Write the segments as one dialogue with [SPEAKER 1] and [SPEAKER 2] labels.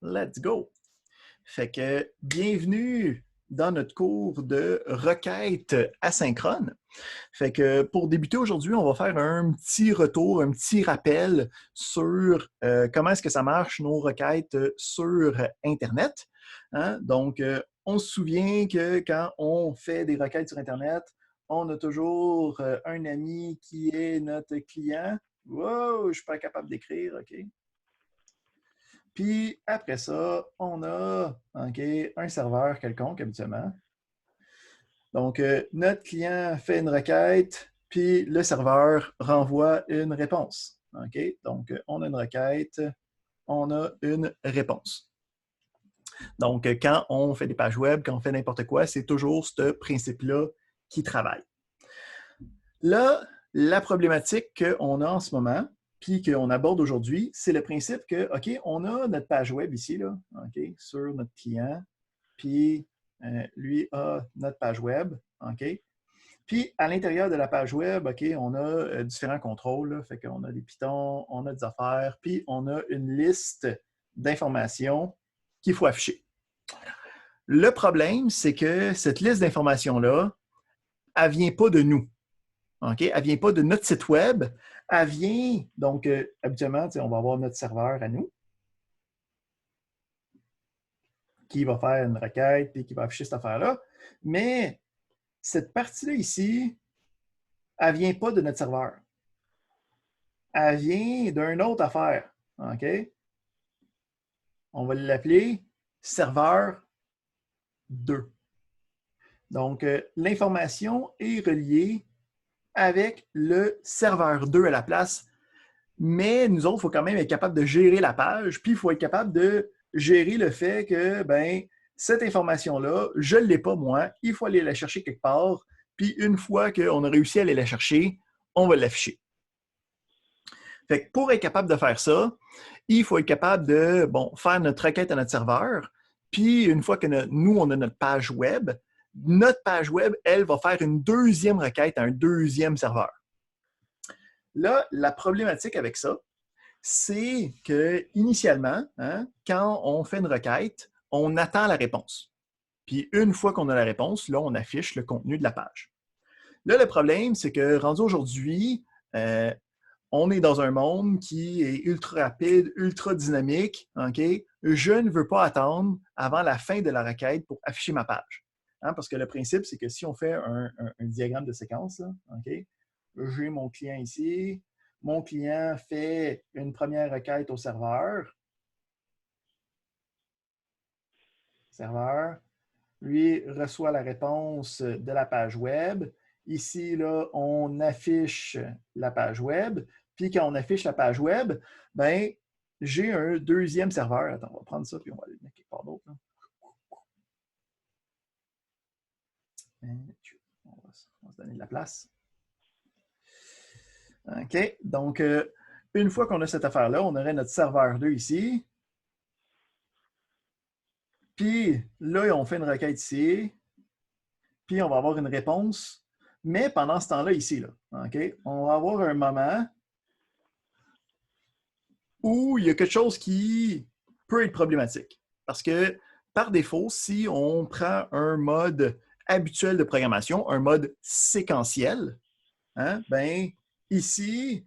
[SPEAKER 1] Let's go! Fait que bienvenue dans notre cours de requête asynchrone. Fait que pour débuter aujourd'hui, on va faire un petit retour, un petit rappel sur comment est-ce que ça marche nos requêtes sur Internet. Hein? Donc, on se souvient que quand on fait des requêtes sur Internet, on a toujours un ami qui est notre client. Wow, je ne suis pas capable d'écrire, OK? Puis après ça, on a un serveur quelconque habituellement. Donc, notre client fait une requête, puis le serveur renvoie une réponse. Donc, on a une requête, on a une réponse. Donc, quand on fait des pages web, quand on fait n'importe quoi, c'est toujours ce principe-là qui travaille. Là, la problématique qu'on a en ce moment, puis qu'on aborde aujourd'hui, c'est le principe que, OK, on a notre page web ici, là, sur notre client, puis lui a notre page web, OK? Puis, à l'intérieur de la page web, OK, on a différents contrôles, là, fait qu'on a des pitons, on a des affaires, puis on a une liste d'informations qu'il faut afficher. Le problème, c'est que cette liste d'informations-là, elle ne vient pas de nous. Elle ne vient pas de notre site web. Elle vient, donc, habituellement, on va avoir notre serveur à nous qui va faire une requête et qui va afficher cette affaire-là. Mais cette partie-là ici, elle ne vient pas de notre serveur. Elle vient d'une autre affaire. OK? On va l'appeler serveur 2. Donc, l'information est reliée avec le serveur 2 à la place. Mais nous autres, il faut quand même être capable de gérer la page, puis il faut être capable de gérer le fait que, ben, cette information-là, je ne l'ai pas moi, il faut aller la chercher quelque part, puis une fois qu'on a réussi à aller la chercher, on va l'afficher. Fait que pour être capable de faire ça, il faut être capable de faire notre requête à notre serveur, puis une fois que nous, on a notre page web, elle va faire une deuxième requête à un deuxième serveur. Là, la problématique avec ça, c'est que initialement, quand on fait une requête, on attend la réponse. Puis une fois qu'on a la réponse, là, on affiche le contenu de la page. Là, le problème, c'est que rendu aujourd'hui, on est dans un monde qui est ultra rapide, ultra dynamique. Je ne veux pas attendre avant la fin de la requête pour afficher ma page. Parce que le principe, c'est que si on fait un diagramme de séquence, là, j'ai mon client ici, mon client fait une première requête au serveur. Serveur, lui reçoit la réponse de la page web. Ici, là, on affiche la page web. Puis quand on affiche la page web, ben, j'ai un deuxième serveur. Attends, on va prendre ça puis on va aller mettre quelque part d'autre. On va se donner de la place. OK, donc une fois qu'on a cette affaire-là, on aurait notre serveur 2 ici. Puis là, on fait une requête ici. Puis on va avoir une réponse. Mais pendant ce temps-là, ici, là, on va avoir un moment où il y a quelque chose qui peut être problématique. Parce que, par défaut, si on prend un mode habituel de programmation, un mode séquentiel, ben, ici,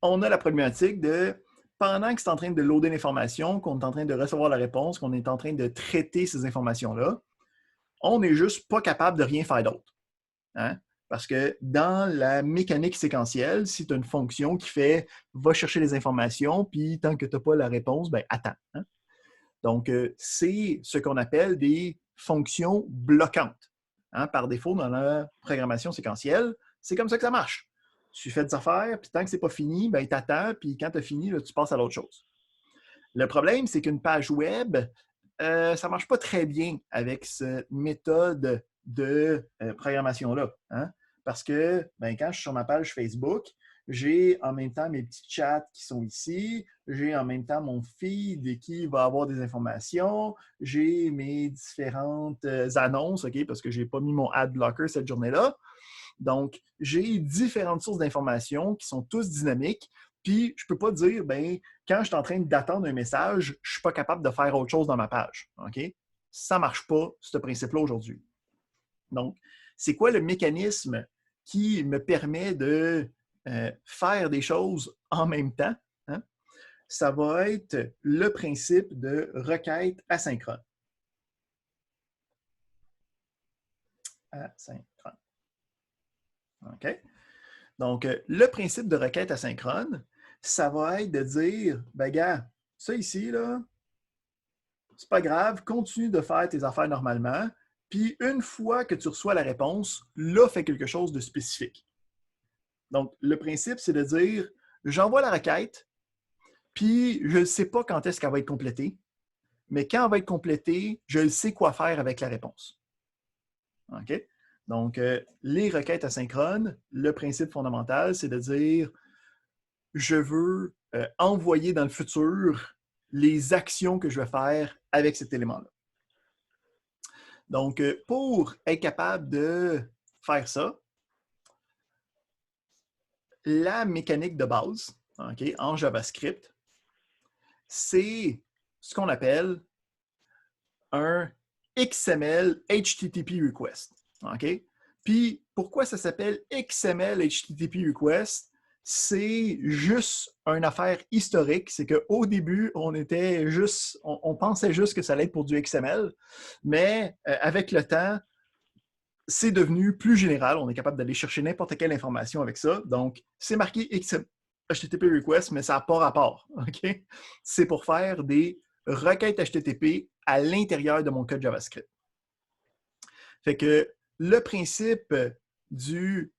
[SPEAKER 1] on a la problématique de, pendant que c'est en train de loader l'information, qu'on est en train de recevoir la réponse, qu'on est en train de traiter ces informations-là, on n'est juste pas capable de rien faire d'autre. Parce que dans la mécanique séquentielle, si tu as une fonction qui fait va chercher les informations, puis tant que tu n'as pas la réponse, ben attends. Donc, c'est ce qu'on appelle des fonctions bloquantes. Par défaut, dans la programmation séquentielle, c'est comme ça que ça marche. Tu fais des affaires, puis tant que ce n'est pas fini, ben t'attends, puis quand tu as fini, là, tu passes à l'autre chose. Le problème, c'est qu'une page web, ça ne marche pas très bien avec cette méthode de programmation-là. Parce que quand je suis sur ma page Facebook, j'ai en même temps mes petits chats qui sont ici, j'ai en même temps mon feed qui va avoir des informations, j'ai mes différentes annonces, parce que je n'ai pas mis mon ad blocker cette journée-là. Donc, j'ai différentes sources d'informations qui sont tous dynamiques, puis je ne peux pas dire, ben, quand je suis en train d'attendre un message, je ne suis pas capable de faire autre chose dans ma page. OK? Ça ne marche pas, ce principe-là, aujourd'hui. Donc, c'est quoi le mécanisme qui me permet de faire des choses en même temps? Hein? Ça va être le principe de requête asynchrone. Asynchrone. OK? Donc, le principe de requête asynchrone, ça va être de dire, ben gars, ça ici, là, c'est pas grave, continue de faire tes affaires normalement, puis une fois que tu reçois la réponse, là, fais quelque chose de spécifique. Donc, le principe, c'est de dire, j'envoie la requête, puis je ne sais pas quand est-ce qu'elle va être complétée, mais quand elle va être complétée, je sais quoi faire avec la réponse. OK? Donc, les requêtes asynchrones, le principe fondamental, c'est de dire, je veux envoyer dans le futur les actions que je vais faire avec cet élément-là. Donc, pour être capable de faire ça, la mécanique de base, okay, en JavaScript, c'est ce qu'on appelle un XML HTTP request. Okay? Puis, pourquoi ça s'appelle XML HTTP request? C'est juste une affaire historique. C'est qu'au début, on pensait juste que ça allait être pour du XML, mais avec le temps, c'est devenu plus général. On est capable d'aller chercher n'importe quelle information avec ça. Donc, c'est marqué HTTP request, mais ça n'a pas rapport. Okay? C'est pour faire des requêtes HTTP à l'intérieur de mon code JavaScript. Fait que le principe du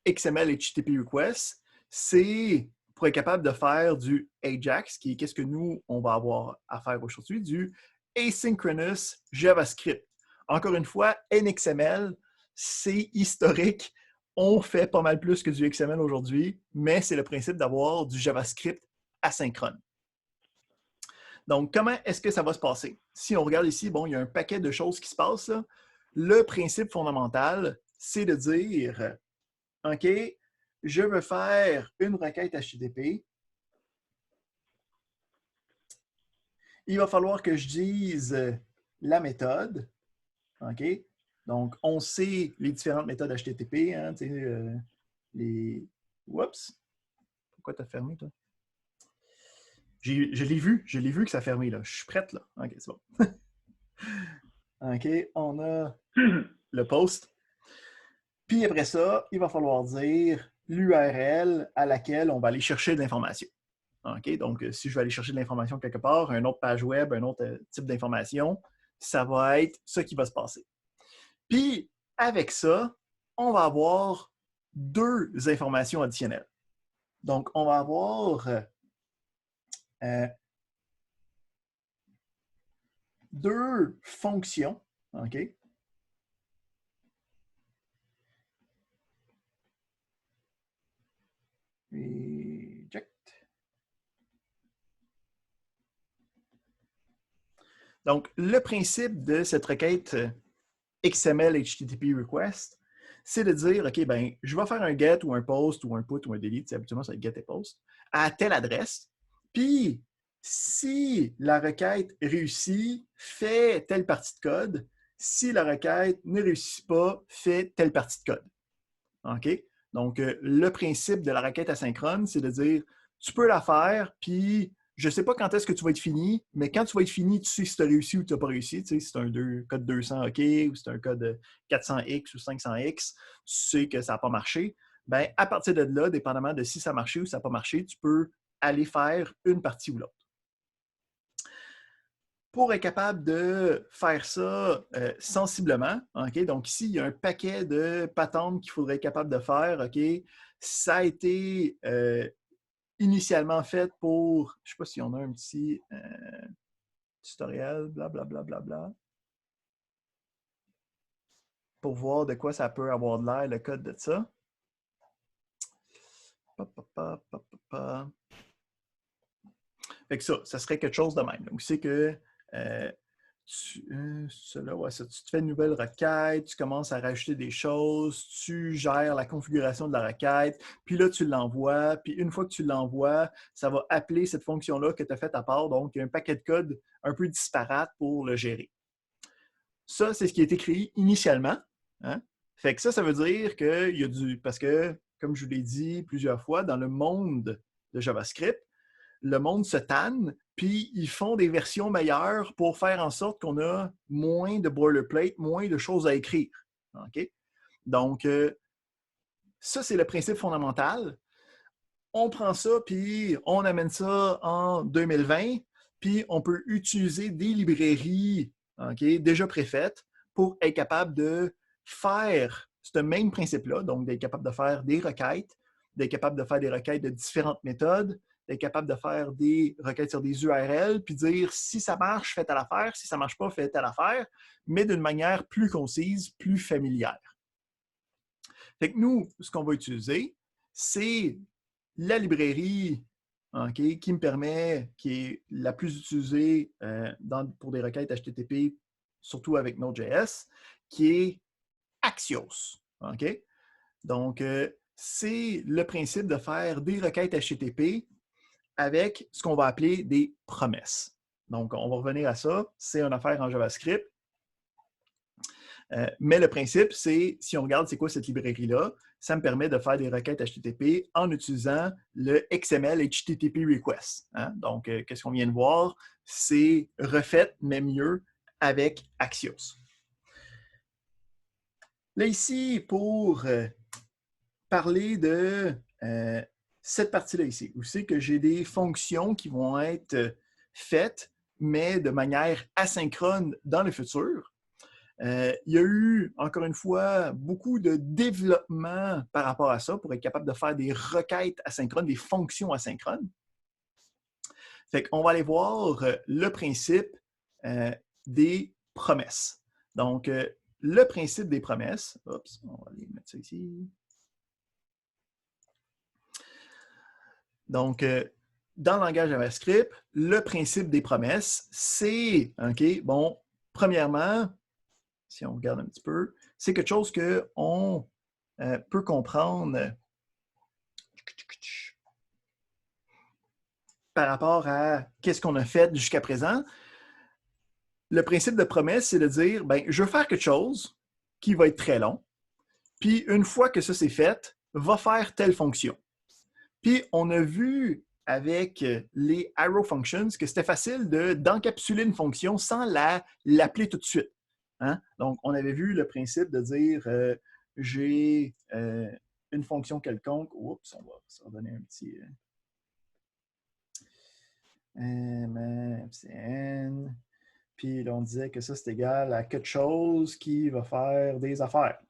[SPEAKER 1] XML HTTP request, c'est pour être capable de faire du AJAX, qui est qu'est-ce que nous, on va avoir à faire aujourd'hui, du Asynchronous JavaScript. Encore une fois, NXML, c'est historique. On fait pas mal plus que du XML aujourd'hui, mais c'est le principe d'avoir du JavaScript asynchrone. Donc, comment est-ce que ça va se passer? Si on regarde ici, bon, il y a un paquet de choses qui se passent. Là. Le principe fondamental, c'est de dire, OK, je veux faire une requête HTTP. Il va falloir que je dise la méthode. OK? Donc, on sait les différentes méthodes HTTP. Hein, les... Oups! Pourquoi tu as fermé, toi? Je l'ai vu que ça a fermé, là. Je suis prête, là. OK, c'est bon. OK, on a le post. Puis après ça, il va falloir dire l'URL à laquelle on va aller chercher de l'information. OK, donc, si je vais aller chercher de l'information quelque part, une autre page web, un autre type d'information, ça va être ce qui va se passer. Puis, avec ça, on va avoir deux informations additionnelles. Donc, on va avoir deux fonctions, OK? Reject. Donc, le principe de cette requête XML HTTP request, c'est de dire, OK, ben, je vais faire un get ou un post ou un put ou un delete, habituellement ça va être get et post, à telle adresse. Puis, si la requête réussit, fait telle partie de code. Si la requête ne réussit pas, fait telle partie de code. OK? Donc, le principe de la requête asynchrone, c'est de dire, tu peux la faire, puis je ne sais pas quand est-ce que tu vas être fini, mais quand tu vas être fini, tu sais si tu as réussi ou tu n'as pas réussi. Tu sais, si c'est un code 200, OK, ou si c'est un code 400X ou 500X, tu sais que ça n'a pas marché. Bien, à partir de là, dépendamment de si ça a marché ou si ça n'a pas marché, tu peux aller faire une partie ou l'autre. Pour être capable de faire ça sensiblement, OK, donc ici, il y a un paquet de patentes qu'il faudrait être capable de faire. OK, ça a été initialement fait pour, je ne sais pas si on a un petit tutoriel, blablabla, bla, bla, bla, pour voir de quoi ça peut avoir de l'air, le code de ça. Fait que ça serait quelque chose de même. Donc, c'est que cela, ouais, ça, tu te fais une nouvelle requête, tu commences à rajouter des choses, tu gères la configuration de la requête, puis là, tu l'envoies, puis une fois que tu l'envoies, ça va appeler cette fonction-là que tu as faite à part. Donc, il y a un paquet de code un peu disparate pour le gérer. Ça, c'est ce qui a été créé initialement. Hein? Fait que ça veut dire qu'il y a parce que, comme je vous l'ai dit plusieurs fois, dans le monde de JavaScript, le monde se tanne, puis ils font des versions meilleures pour faire en sorte qu'on a moins de boilerplate, moins de choses à écrire. OK? Donc, ça, c'est le principe fondamental. On prend ça, puis on amène ça en 2020, puis on peut utiliser des librairies déjà préfaites pour être capable de faire ce même principe-là, donc d'être capable de faire des requêtes, d'être capable de faire des requêtes de différentes méthodes, d'être capable de faire des requêtes sur des URL, puis dire si ça marche, faites à l'affaire, si ça ne marche pas, faites à l'affaire, mais d'une manière plus concise, plus familière. Fait que nous, ce qu'on va utiliser, c'est la librairie qui me permet, qui est la plus utilisée pour des requêtes HTTP, surtout avec Node.js, qui est Axios. Donc, c'est le principe de faire des requêtes HTTP avec ce qu'on va appeler des promesses. Donc, on va revenir à ça. C'est une affaire en JavaScript. Mais le principe, c'est, si on regarde c'est quoi cette librairie-là, ça me permet de faire des requêtes HTTP en utilisant le XML HTTP Request. Hein? Donc, qu'est-ce qu'on vient de voir? C'est refait, mais mieux, avec Axios. Là, ici, pour parler de cette partie-là ici, où c'est que j'ai des fonctions qui vont être faites, mais de manière asynchrone dans le futur. Il y a eu, encore une fois, beaucoup de développement par rapport à ça pour être capable de faire des requêtes asynchrones, des fonctions asynchrones. Fait qu'on va aller voir le principe des promesses. Donc, le principe des promesses, oups, on va aller mettre ça ici. Donc, dans le langage JavaScript, le principe des promesses, c'est, bon, premièrement, si on regarde un petit peu, c'est quelque chose qu'on peut comprendre par rapport à qu'est-ce qu'on a fait jusqu'à présent. Le principe de promesse, c'est de dire, ben, je veux faire quelque chose qui va être très long, puis une fois que ça c'est fait, va faire telle fonction. Puis on a vu avec les arrow functions que c'était facile d'encapsuler une fonction sans l'appeler tout de suite. Hein? Donc, on avait vu le principe de dire j'ai une fonction quelconque. Oups, on va se redonner un petit. MCN. Puis là, on disait que ça, c'est égal à quelque chose qui va faire des affaires.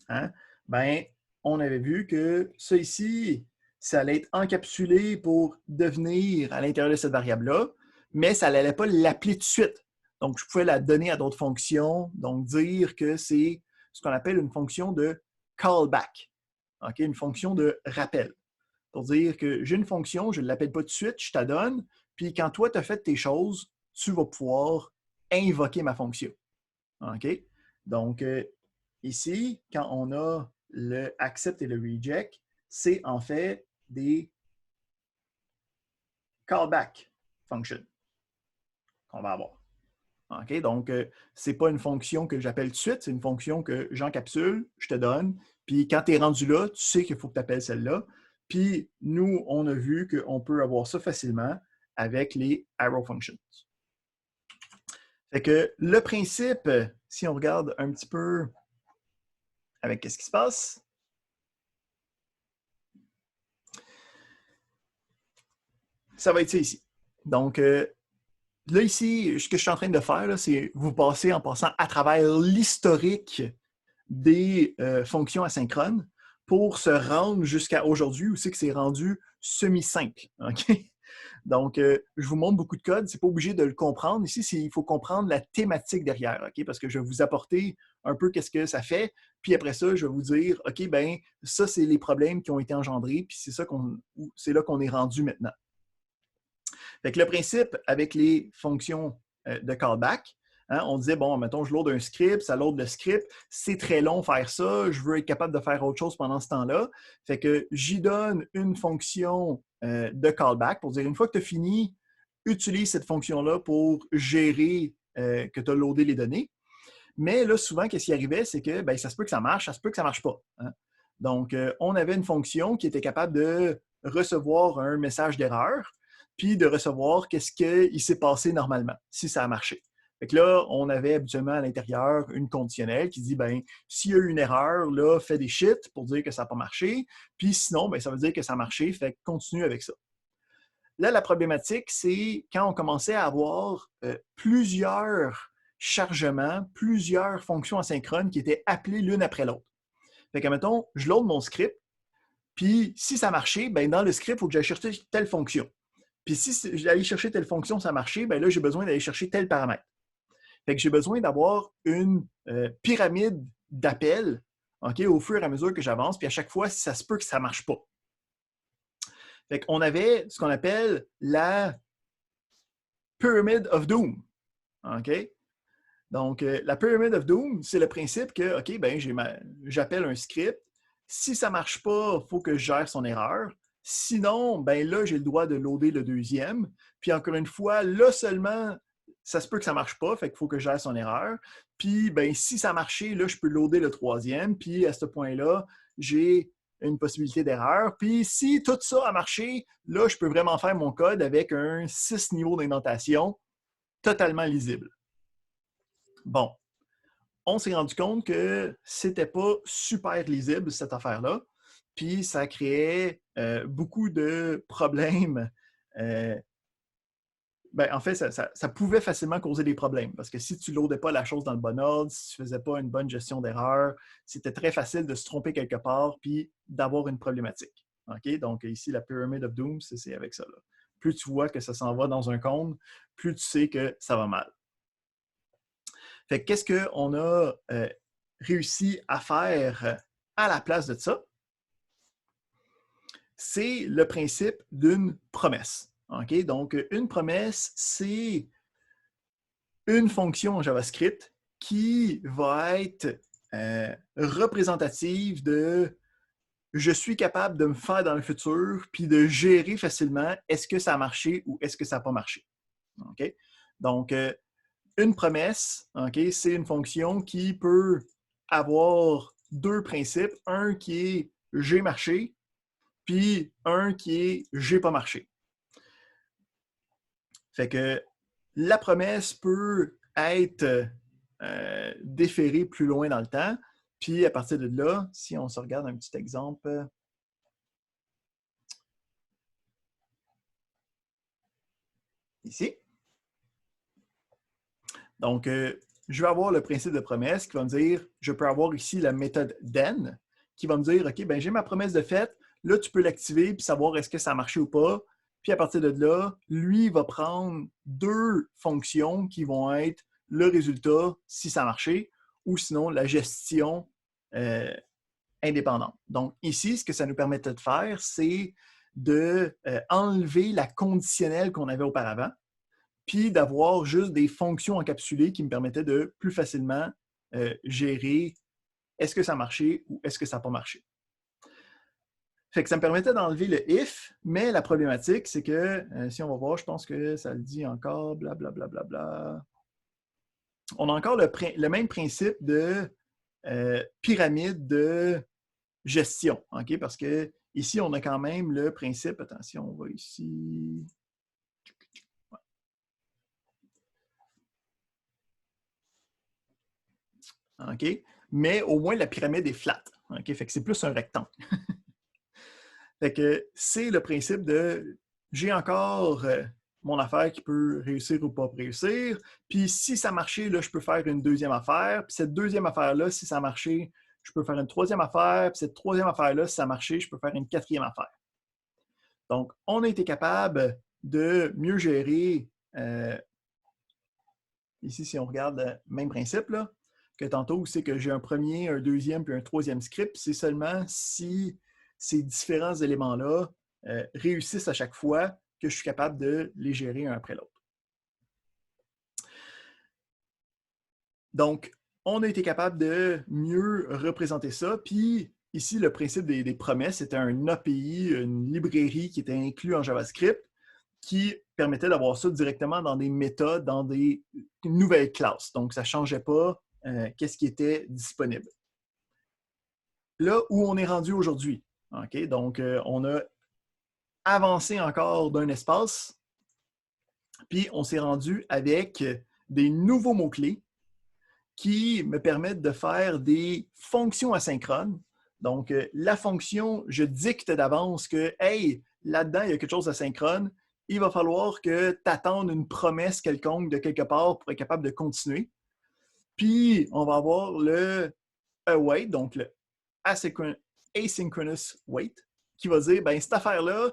[SPEAKER 1] Hein? Ben, on avait vu que ça ici, ça allait être encapsulé pour devenir à l'intérieur de cette variable-là, mais ça n'allait pas l'appeler tout de suite. Donc, je pouvais la donner à d'autres fonctions, donc dire que c'est ce qu'on appelle une fonction de callback, une fonction de rappel. Pour dire que j'ai une fonction, je ne l'appelle pas tout de suite, je te la donne, puis quand toi, tu as fait tes choses, tu vas pouvoir invoquer ma fonction. Donc, ici, quand on a le accept et le reject, c'est en fait des callback functions qu'on va avoir. Donc, ce n'est pas une fonction que j'appelle tout de suite, c'est une fonction que j'encapsule, je te donne, puis quand tu es rendu là, tu sais qu'il faut que tu appelles celle-là. Puis, nous, on a vu qu'on peut avoir ça facilement avec les arrow functions. Fait que le principe, si on regarde un petit peu avec qu'est-ce qui se passe, ça va être ça ici. Donc, là, ici, ce que je suis en train de faire, c'est vous passer en passant à travers l'historique des fonctions asynchrones pour se rendre jusqu'à aujourd'hui où c'est que c'est rendu semi-simple. Donc, je vous montre beaucoup de code. Ce n'est pas obligé de le comprendre. Ici, il faut comprendre la thématique derrière, parce que je vais vous apporter un peu qu'est-ce que ça fait. Puis après ça, je vais vous dire, OK, ben ça, c'est les problèmes qui ont été engendrés, puis c'est là qu'on est rendu maintenant. Fait que le principe avec les fonctions de callback. Hein, on disait, bon, mettons, je load un script, ça load le script, c'est très long faire ça, je veux être capable de faire autre chose pendant ce temps-là. Fait que j'y donne une fonction de callback pour dire, une fois que tu as fini, utilise cette fonction-là pour gérer que tu as loadé les données. Mais là, souvent, qu'est-ce qui arrivait, c'est que ben, ça se peut que ça marche, ça se peut que ça ne marche pas. Hein. Donc, on avait une fonction qui était capable de recevoir un message d'erreur, puis de recevoir qu'est-ce qui s'est passé normalement, si ça a marché. Fait que là, on avait habituellement à l'intérieur une conditionnelle qui dit, ben, s'il y a eu une erreur, là, fais des shit pour dire que ça n'a pas marché, puis sinon, ben, ça veut dire que ça a marché, fait que continue avec ça. Là, la problématique, c'est quand on commençait à avoir plusieurs chargements, plusieurs fonctions asynchrones qui étaient appelées l'une après l'autre. Fait que, mettons, je load mon script, puis si ça marchait, ben dans le script, il faut que j'aille chercher telle fonction. Puis si j'allais chercher telle fonction, ça marchait, ben là, j'ai besoin d'aller chercher tel paramètre. Fait que j'ai besoin d'avoir une pyramide d'appels au fur et à mesure que j'avance, puis à chaque fois, si ça se peut que ça ne marche pas. Fait qu'on avait ce qu'on appelle la Pyramid of Doom. OK? Donc, la Pyramid of Doom, c'est le principe que, OK, ben, j'appelle un script. Si ça ne marche pas, il faut que je gère son erreur. Sinon, ben là, j'ai le droit de loader le deuxième. Puis encore une fois, là seulement, ça se peut que ça ne marche pas, fait qu'il faut que je gère son erreur. Puis, ben, si ça a marché, là, je peux loader le troisième. Puis, à ce point-là, j'ai une possibilité d'erreur. Puis, si tout ça a marché, là, je peux vraiment faire mon code avec un 6 niveaux d'indentation totalement lisible. Bon, on s'est rendu compte que c'était pas super lisible, cette affaire-là. Puis ça créait beaucoup de problèmes. En fait, ça pouvait facilement causer des problèmes parce que si tu ne loadais pas la chose dans le bon ordre, si tu ne faisais pas une bonne gestion d'erreur, c'était très facile de se tromper quelque part puis d'avoir une problématique. Okay? Donc ici, la Pyramid of Doom, c'est avec ça. Là. Plus tu vois que ça s'en va dans un cône, plus tu sais que ça va mal. Fait qu'est-ce qu'on a réussi à faire à la place de ça? C'est le principe d'une promesse. Okay? Donc, une promesse, c'est une fonction en JavaScript qui va être représentative de je suis capable de me faire dans le futur puis de gérer facilement est-ce que ça a marché ou est-ce que ça n'a pas marché. Okay? Donc, une promesse, c'est une fonction qui peut avoir deux principes. Un qui est j'ai marché, puis un qui est j'ai pas marché. Fait que la promesse peut être déférée plus loin dans le temps. Puis à partir de là, si on se regarde un petit exemple. Ici. Donc, je vais avoir le principe de promesse qui va me dire, je peux avoir ici la méthode then qui va me dire, OK, ben j'ai ma promesse de fait, là, tu peux l'activer puis savoir est-ce que ça a marché ou pas. Puis à partir de là, lui va prendre deux fonctions qui vont être le résultat si ça a marché ou sinon la gestion indépendante. Donc ici, ce que ça nous permettait de faire, c'est d'enlever la conditionnelle qu'on avait auparavant puis d'avoir juste des fonctions encapsulées qui me permettaient de plus facilement gérer est-ce que ça a marché ou est-ce que ça n'a pas marché. Fait que ça me permettait d'enlever le if, mais la problématique, c'est que, si on va voir, je pense que ça le dit encore, blablabla. Bla, bla, bla. On a encore le même principe de pyramide de gestion, OK? Parce que ici, on a quand même le principe, attention, on va ici. OK? Mais au moins, la pyramide est flat. OK? Fait que c'est plus un rectangle. Fait que c'est le principe de j'ai encore mon affaire qui peut réussir ou pas réussir. Puis si ça marchait, là, je peux faire une deuxième affaire. Puis cette deuxième affaire-là, si ça marchait, je peux faire une troisième affaire. Puis cette troisième affaire-là, si ça marchait, je peux faire une quatrième affaire. Donc, on a été capable de mieux gérer. Ici, si on regarde le même principe, là, que tantôt, c'est que j'ai un premier, un deuxième, puis un troisième script. C'est seulement si ces différents éléments-là réussissent à chaque fois que je suis capable de les gérer un après l'autre. Donc, on a été capable de mieux représenter ça. Puis, ici, le principe des promesses, c'était un API, une librairie qui était inclue en JavaScript, qui permettait d'avoir ça directement dans des méthodes, dans des nouvelles classes. Donc, ça ne changeait pas qu'est-ce qui était disponible. Là où on est rendu aujourd'hui, okay? Donc, on a avancé encore d'un espace, puis on s'est rendu avec des nouveaux mots-clés qui me permettent de faire des fonctions asynchrones. Donc, la fonction, je dicte d'avance que, hey, là-dedans, il y a quelque chose d'asynchrone. Il va falloir que tu attendes une promesse quelconque de quelque part pour être capable de continuer. Puis, on va avoir le await, donc le asynchronous wait, qui va dire, ben cette affaire-là,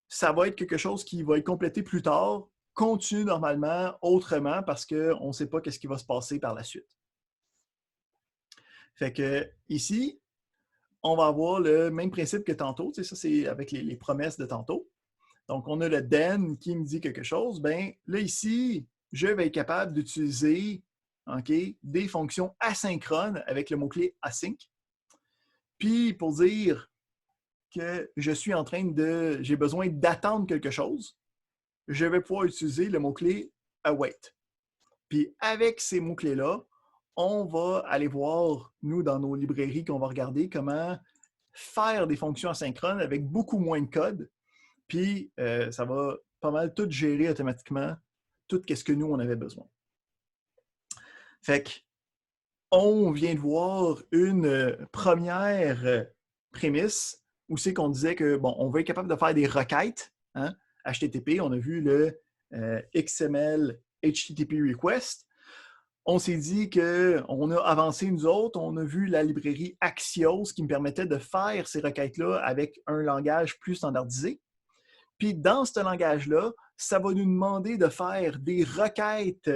[SPEAKER 1] ça va être quelque chose qui va être complété plus tard, continue normalement, autrement, parce qu'on ne sait pas ce qui va se passer par la suite. Fait que ici, on va avoir le même principe que tantôt. Tu sais, ça, c'est avec les promesses de tantôt. Donc, on a le then qui me dit quelque chose. Bien, là, ici, je vais être capable d'utiliser des fonctions asynchrones avec le mot-clé async. Puis, pour dire que je suis en train de... j'ai besoin d'attendre quelque chose, je vais pouvoir utiliser le mot-clé await. Puis, avec ces mots-clés-là, on va aller voir, nous, dans nos librairies, qu'on va regarder comment faire des fonctions asynchrones avec beaucoup moins de code. Puis, ça va pas mal tout gérer automatiquement tout ce que nous, on avait besoin. Fait que, on vient de voir une première prémisse où c'est qu'on disait que, bon, on va être capable de faire des requêtes, hein, HTTP. On a vu le XML HTTP request. On s'est dit qu'on a avancé, nous autres, on a vu la librairie Axios qui me permettait de faire ces requêtes-là avec un langage plus standardisé. Puis dans ce langage-là, ça va nous demander de faire des requêtes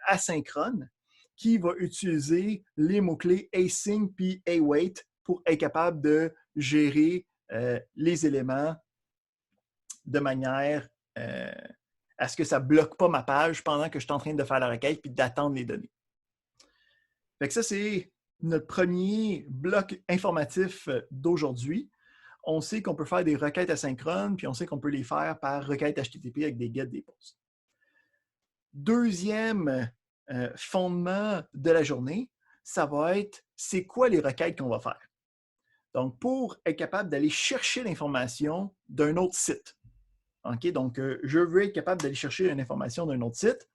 [SPEAKER 1] asynchrones qui va utiliser les mots-clés async puis await pour être capable de gérer les éléments de manière à ce que ça ne bloque pas ma page pendant que je suis en train de faire la requête puis d'attendre les données. Fait que ça, c'est notre premier bloc informatif d'aujourd'hui. On sait qu'on peut faire des requêtes asynchrones, puis on sait qu'on peut les faire par requête HTTP avec des get, des posts. Deuxième fondement de la journée, ça va être c'est quoi les requêtes qu'on va faire. Donc, pour être capable d'aller chercher l'information d'un autre site. Okay? Donc, je veux être capable d'aller chercher une information d'un autre site.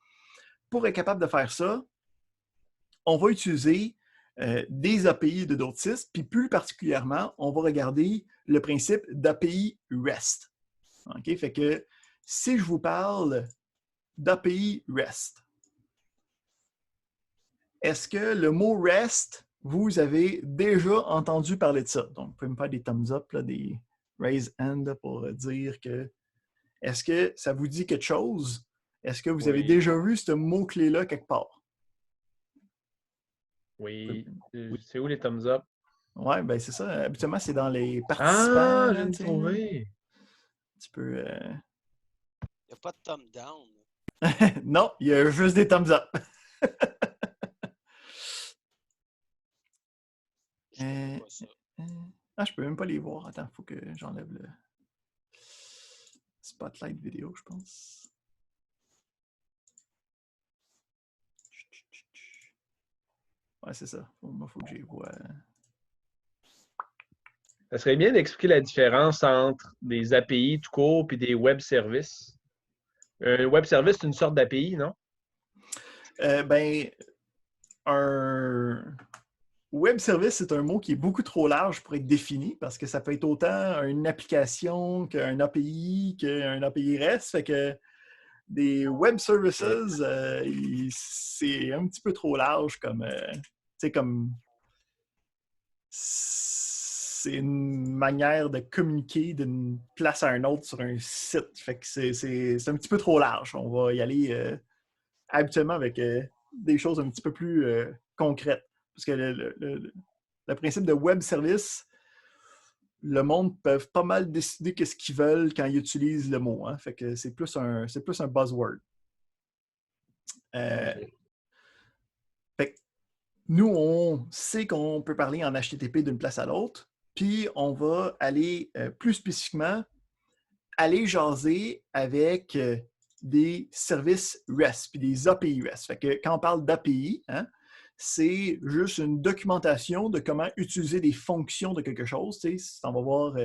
[SPEAKER 1] Pour être capable de faire ça, on va utiliser des API de d'autres sites, puis plus particulièrement, on va regarder le principe d'API REST. Okay? Fait que si je vous parle d'API REST, est-ce que le mot REST, vous avez déjà entendu parler de ça? Donc, vous pouvez me faire des thumbs up, là, des raise hand pour dire que est-ce que ça vous dit quelque chose? Est-ce que vous avez déjà vu ce mot-clé-là quelque part?
[SPEAKER 2] Oui. C'est où les thumbs up?
[SPEAKER 1] Oui, ben c'est ça. Habituellement, c'est dans les
[SPEAKER 2] Ah,
[SPEAKER 1] participants.
[SPEAKER 2] je l'ai trouvé.
[SPEAKER 1] Tu peux...
[SPEAKER 3] Il n'y a pas de thumb down.
[SPEAKER 1] Non, il y a juste des thumbs up. Je peux même pas les voir. Attends, il faut que j'enlève le spotlight vidéo, je pense. Ouais, c'est ça. Moi, il faut que j'y vois.
[SPEAKER 2] Ça serait bien d'expliquer la différence entre des API tout court et des web services. Un web service, c'est une sorte d'API, non?
[SPEAKER 1] Un web service, c'est un mot qui est beaucoup trop large pour être défini parce que ça peut être autant une application qu'un API REST. Fait que des web services, c'est un petit peu trop large comme c'est une manière de communiquer d'une place à une autre sur un site. Fait que c'est un petit peu trop large. On va y aller habituellement avec des choses un petit peu plus concrètes. Parce que le principe de web service, le monde peut pas mal décider ce qu'ils veulent quand ils utilisent le mot. Hein. Fait que c'est plus un buzzword. nous, on sait qu'on peut parler en HTTP d'une place à l'autre, puis on va aller plus spécifiquement aller jaser avec des services REST, puis des API REST. Fait que quand on parle d'API, hein, c'est juste une documentation de comment utiliser des fonctions de quelque chose. Tu sais, si on va voir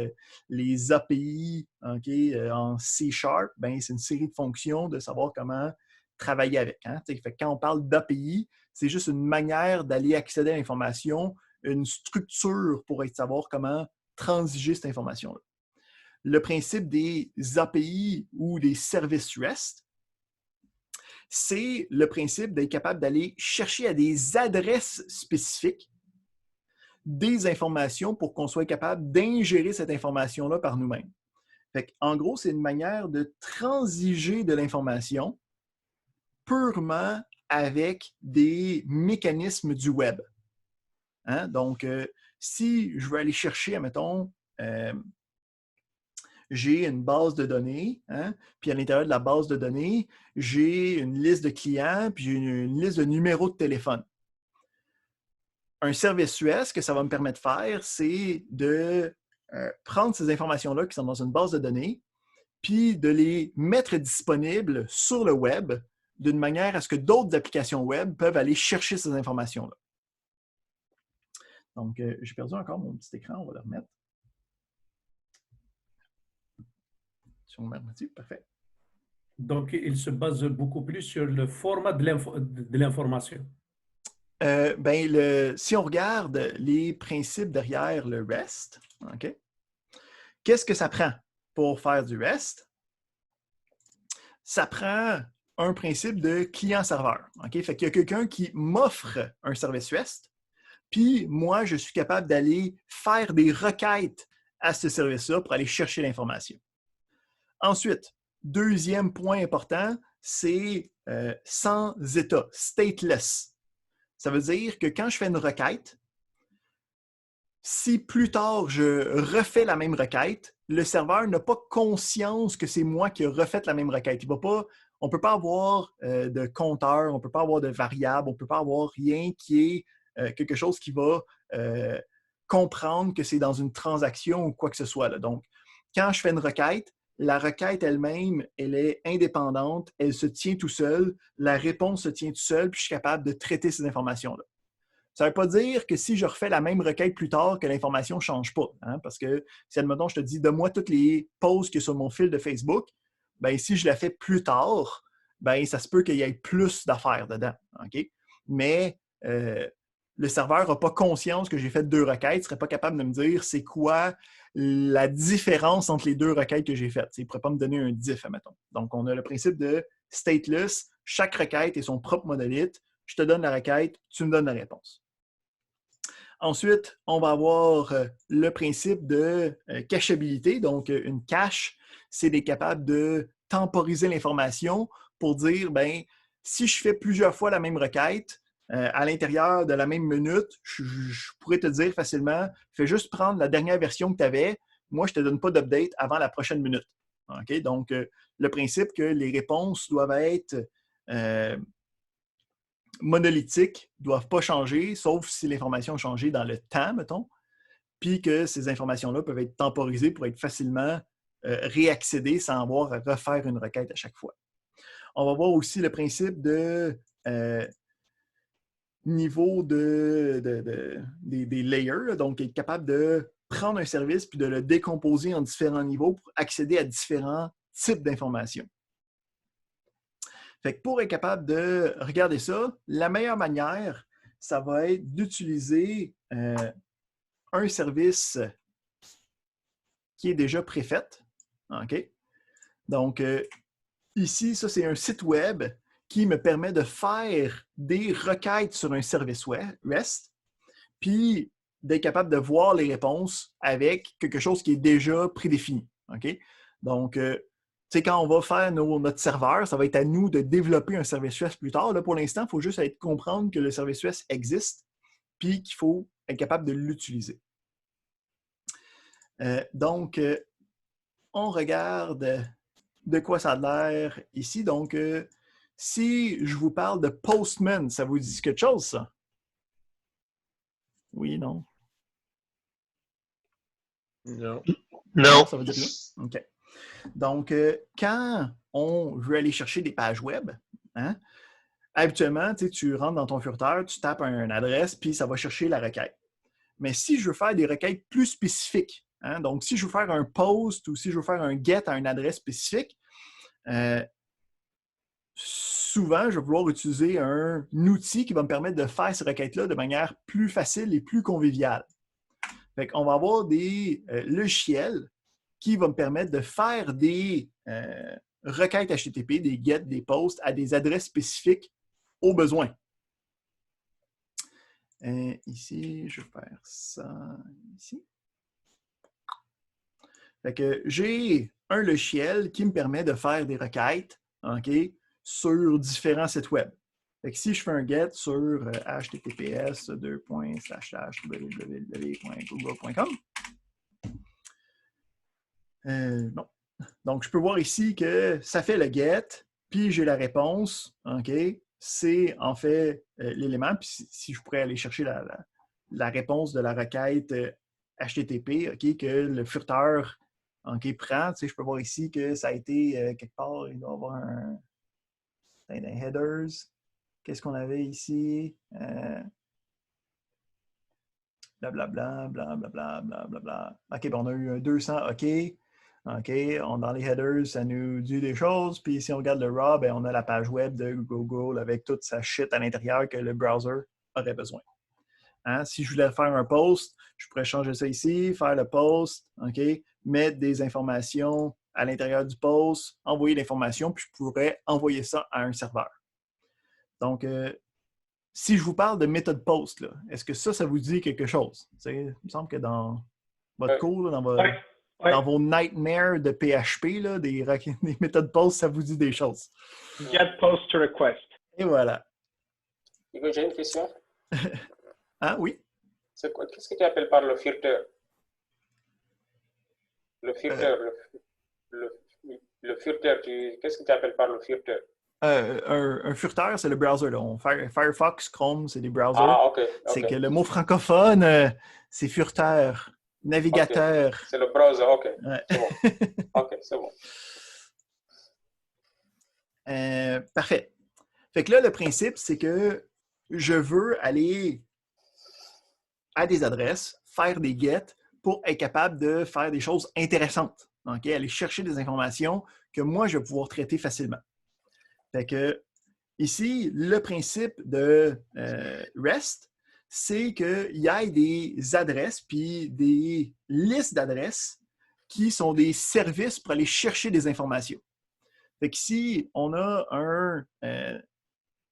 [SPEAKER 1] les API en C#, ben, c'est une série de fonctions de savoir comment travailler avec. Hein. Fait que quand on parle d'API, c'est juste une manière d'aller accéder à l'information, une structure pour savoir comment transiger cette information-là. Le principe des API ou des services REST, c'est le principe d'être capable d'aller chercher à des adresses spécifiques des informations pour qu'on soit capable d'ingérer cette information-là par nous-mêmes. En gros, c'est une manière de transiger de l'information purement avec des mécanismes du web. Hein? Donc, si je veux aller chercher, admettons, j'ai une base de données, hein, puis à l'intérieur de la base de données, j'ai une liste de clients, puis j'ai une liste de numéros de téléphone. Un service REST, ce que ça va me permettre de faire, c'est de prendre ces informations-là qui sont dans une base de données, puis de les mettre disponibles sur le web d'une manière à ce que d'autres applications web peuvent aller chercher ces informations-là. Donc, j'ai perdu encore mon petit écran, on va le remettre. Si on le met dessus, parfait.
[SPEAKER 4] Donc, il se base beaucoup plus sur le format de l'information.
[SPEAKER 1] Si on regarde les principes derrière le REST, okay, qu'est-ce que ça prend pour faire du REST? Ça prend un principe de client-serveur. Okay? Fait qu'il y a quelqu'un qui m'offre un service REST, puis moi, je suis capable d'aller faire des requêtes à ce service-là pour aller chercher l'information. Ensuite, deuxième point important, c'est sans état, stateless. Ça veut dire que quand je fais une requête, si plus tard je refais la même requête, le serveur n'a pas conscience que c'est moi qui ai refait la même requête. On ne peut pas avoir de compteur, on ne peut pas avoir de variable, on ne peut pas avoir rien qui est quelque chose qui va comprendre que c'est dans une transaction ou quoi que ce soit. Là. Donc, quand je fais une requête, la requête elle-même, elle est indépendante, elle se tient tout seule, la réponse se tient tout seule, puis je suis capable de traiter ces informations-là. Ça ne veut pas dire que si je refais la même requête plus tard, que l'information ne change pas. Hein? Parce que si, admettons, je te dis, donne-moi toutes les posts qu'il y a sur mon fil de Facebook, bien, si je la fais plus tard, bien, ça se peut qu'il y ait plus d'affaires dedans. Okay? Mais le serveur n'a pas conscience que j'ai fait 2 requêtes, il ne serait pas capable de me dire c'est quoi la différence entre les 2 requêtes que j'ai faites. Il ne pourrait pas me donner un diff, admettons. Donc, on a le principe de stateless. Chaque requête est son propre monolithe. Je te donne la requête, tu me donnes la réponse. Ensuite, on va avoir le principe de cachabilité. Donc, une cache, c'est d'être capable de temporiser l'information pour dire, bien, si je fais plusieurs fois la même requête, à l'intérieur de la même minute, je pourrais te dire facilement, fais juste prendre la dernière version que tu avais. Moi, je ne te donne pas d'update avant la prochaine minute. Okay? Donc, le principe que les réponses doivent être monolithiques, ne doivent pas changer, sauf si l'information a changé dans le temps, mettons, puis que ces informations-là peuvent être temporisées pour être facilement réaccédées sans avoir à refaire une requête à chaque fois. On va voir aussi le principe de niveau des layers, donc être capable de prendre un service puis de le décomposer en différents niveaux pour accéder à différents types d'informations. Fait que pour être capable de regarder ça, la meilleure manière, ça va être d'utiliser un service qui est déjà préfait. Okay? Donc, ici, ça, c'est un site web qui me permet de faire des requêtes sur un service REST, puis d'être capable de voir les réponses avec quelque chose qui est déjà prédéfini. Okay? Donc, tu sais, quand on va faire notre serveur, ça va être à nous de développer un service REST plus tard. Là, pour l'instant, il faut juste comprendre que le service REST existe, puis qu'il faut être capable de l'utiliser. Donc, on regarde de quoi ça a l'air ici. Donc, si je vous parle de Postman, ça vous dit quelque chose, ça? Oui, non.
[SPEAKER 2] Non.
[SPEAKER 5] Non.
[SPEAKER 1] Ça veut dire rien. OK. Donc, quand on veut aller chercher des pages web, hein, habituellement, tu rentres dans ton furteur, tu tapes une adresse, puis ça va chercher la requête. Mais si je veux faire des requêtes plus spécifiques, hein, donc si je veux faire un post ou si je veux faire un get à une adresse spécifique, souvent, je vais vouloir utiliser un outil qui va me permettre de faire ces requêtes-là de manière plus facile et plus conviviale. Fait qu'on va avoir des logiciels qui vont me permettre de faire des requêtes HTTP, des get, des posts à des adresses spécifiques au besoin. Ici, je vais faire ça ici. Fait que j'ai un logiciel qui me permet de faire des requêtes, OK, sur différents sites web. Fait que si je fais un get sur https://www.google.com, non. Donc, je peux voir ici que ça fait le get, puis j'ai la réponse, OK? C'est en fait l'élément, puis si je pourrais aller chercher la réponse de la requête HTTP, OK, que le furteur prend, je peux voir ici que ça a été quelque part, il doit y avoir un headers. Qu'est-ce qu'on avait ici? Blablabla, blablabla, blablabla. OK, bon, on a eu un 200, OK. OK, dans les headers, ça nous dit des choses. Puis si on regarde le raw, ben, on a la page web de Google avec toute sa shit à l'intérieur que le browser aurait besoin. Hein? Si je voulais faire un post, je pourrais changer ça ici, faire le post, OK, mettre des informations à l'intérieur du post, envoyer l'information, puis je pourrais envoyer ça à un serveur. Donc, si je vous parle de méthode post, est-ce que ça vous dit quelque chose? Il me semble que dans votre cours, là, dans vos nightmares de PHP, là, des méthodes post, ça vous dit des choses.
[SPEAKER 6] Get post to request.
[SPEAKER 1] Et voilà.
[SPEAKER 5] Hugo, j'ai une question.
[SPEAKER 1] Ah oui?
[SPEAKER 5] Qu'est-ce que tu appelles par le filter? Le filter, le filter, qu'est-ce que tu appelles par le filter?
[SPEAKER 1] Un furteur, c'est le browser. Là. Firefox, Chrome, c'est des browsers.
[SPEAKER 5] Ah, OK.
[SPEAKER 1] C'est que le mot francophone, c'est furteur, navigateur.
[SPEAKER 5] Okay. C'est le browser, OK.
[SPEAKER 1] Ouais.
[SPEAKER 5] C'est bon. OK, c'est bon.
[SPEAKER 1] Parfait. Fait que là, le principe, c'est que je veux aller à des adresses, faire des gets pour être capable de faire des choses intéressantes. Okay? Aller chercher des informations que moi, je vais pouvoir traiter facilement. Fait que ici, le principe de REST, c'est qu'il y ait des adresses puis des listes d'adresses qui sont des services pour aller chercher des informations. Fait qu'ici, on a un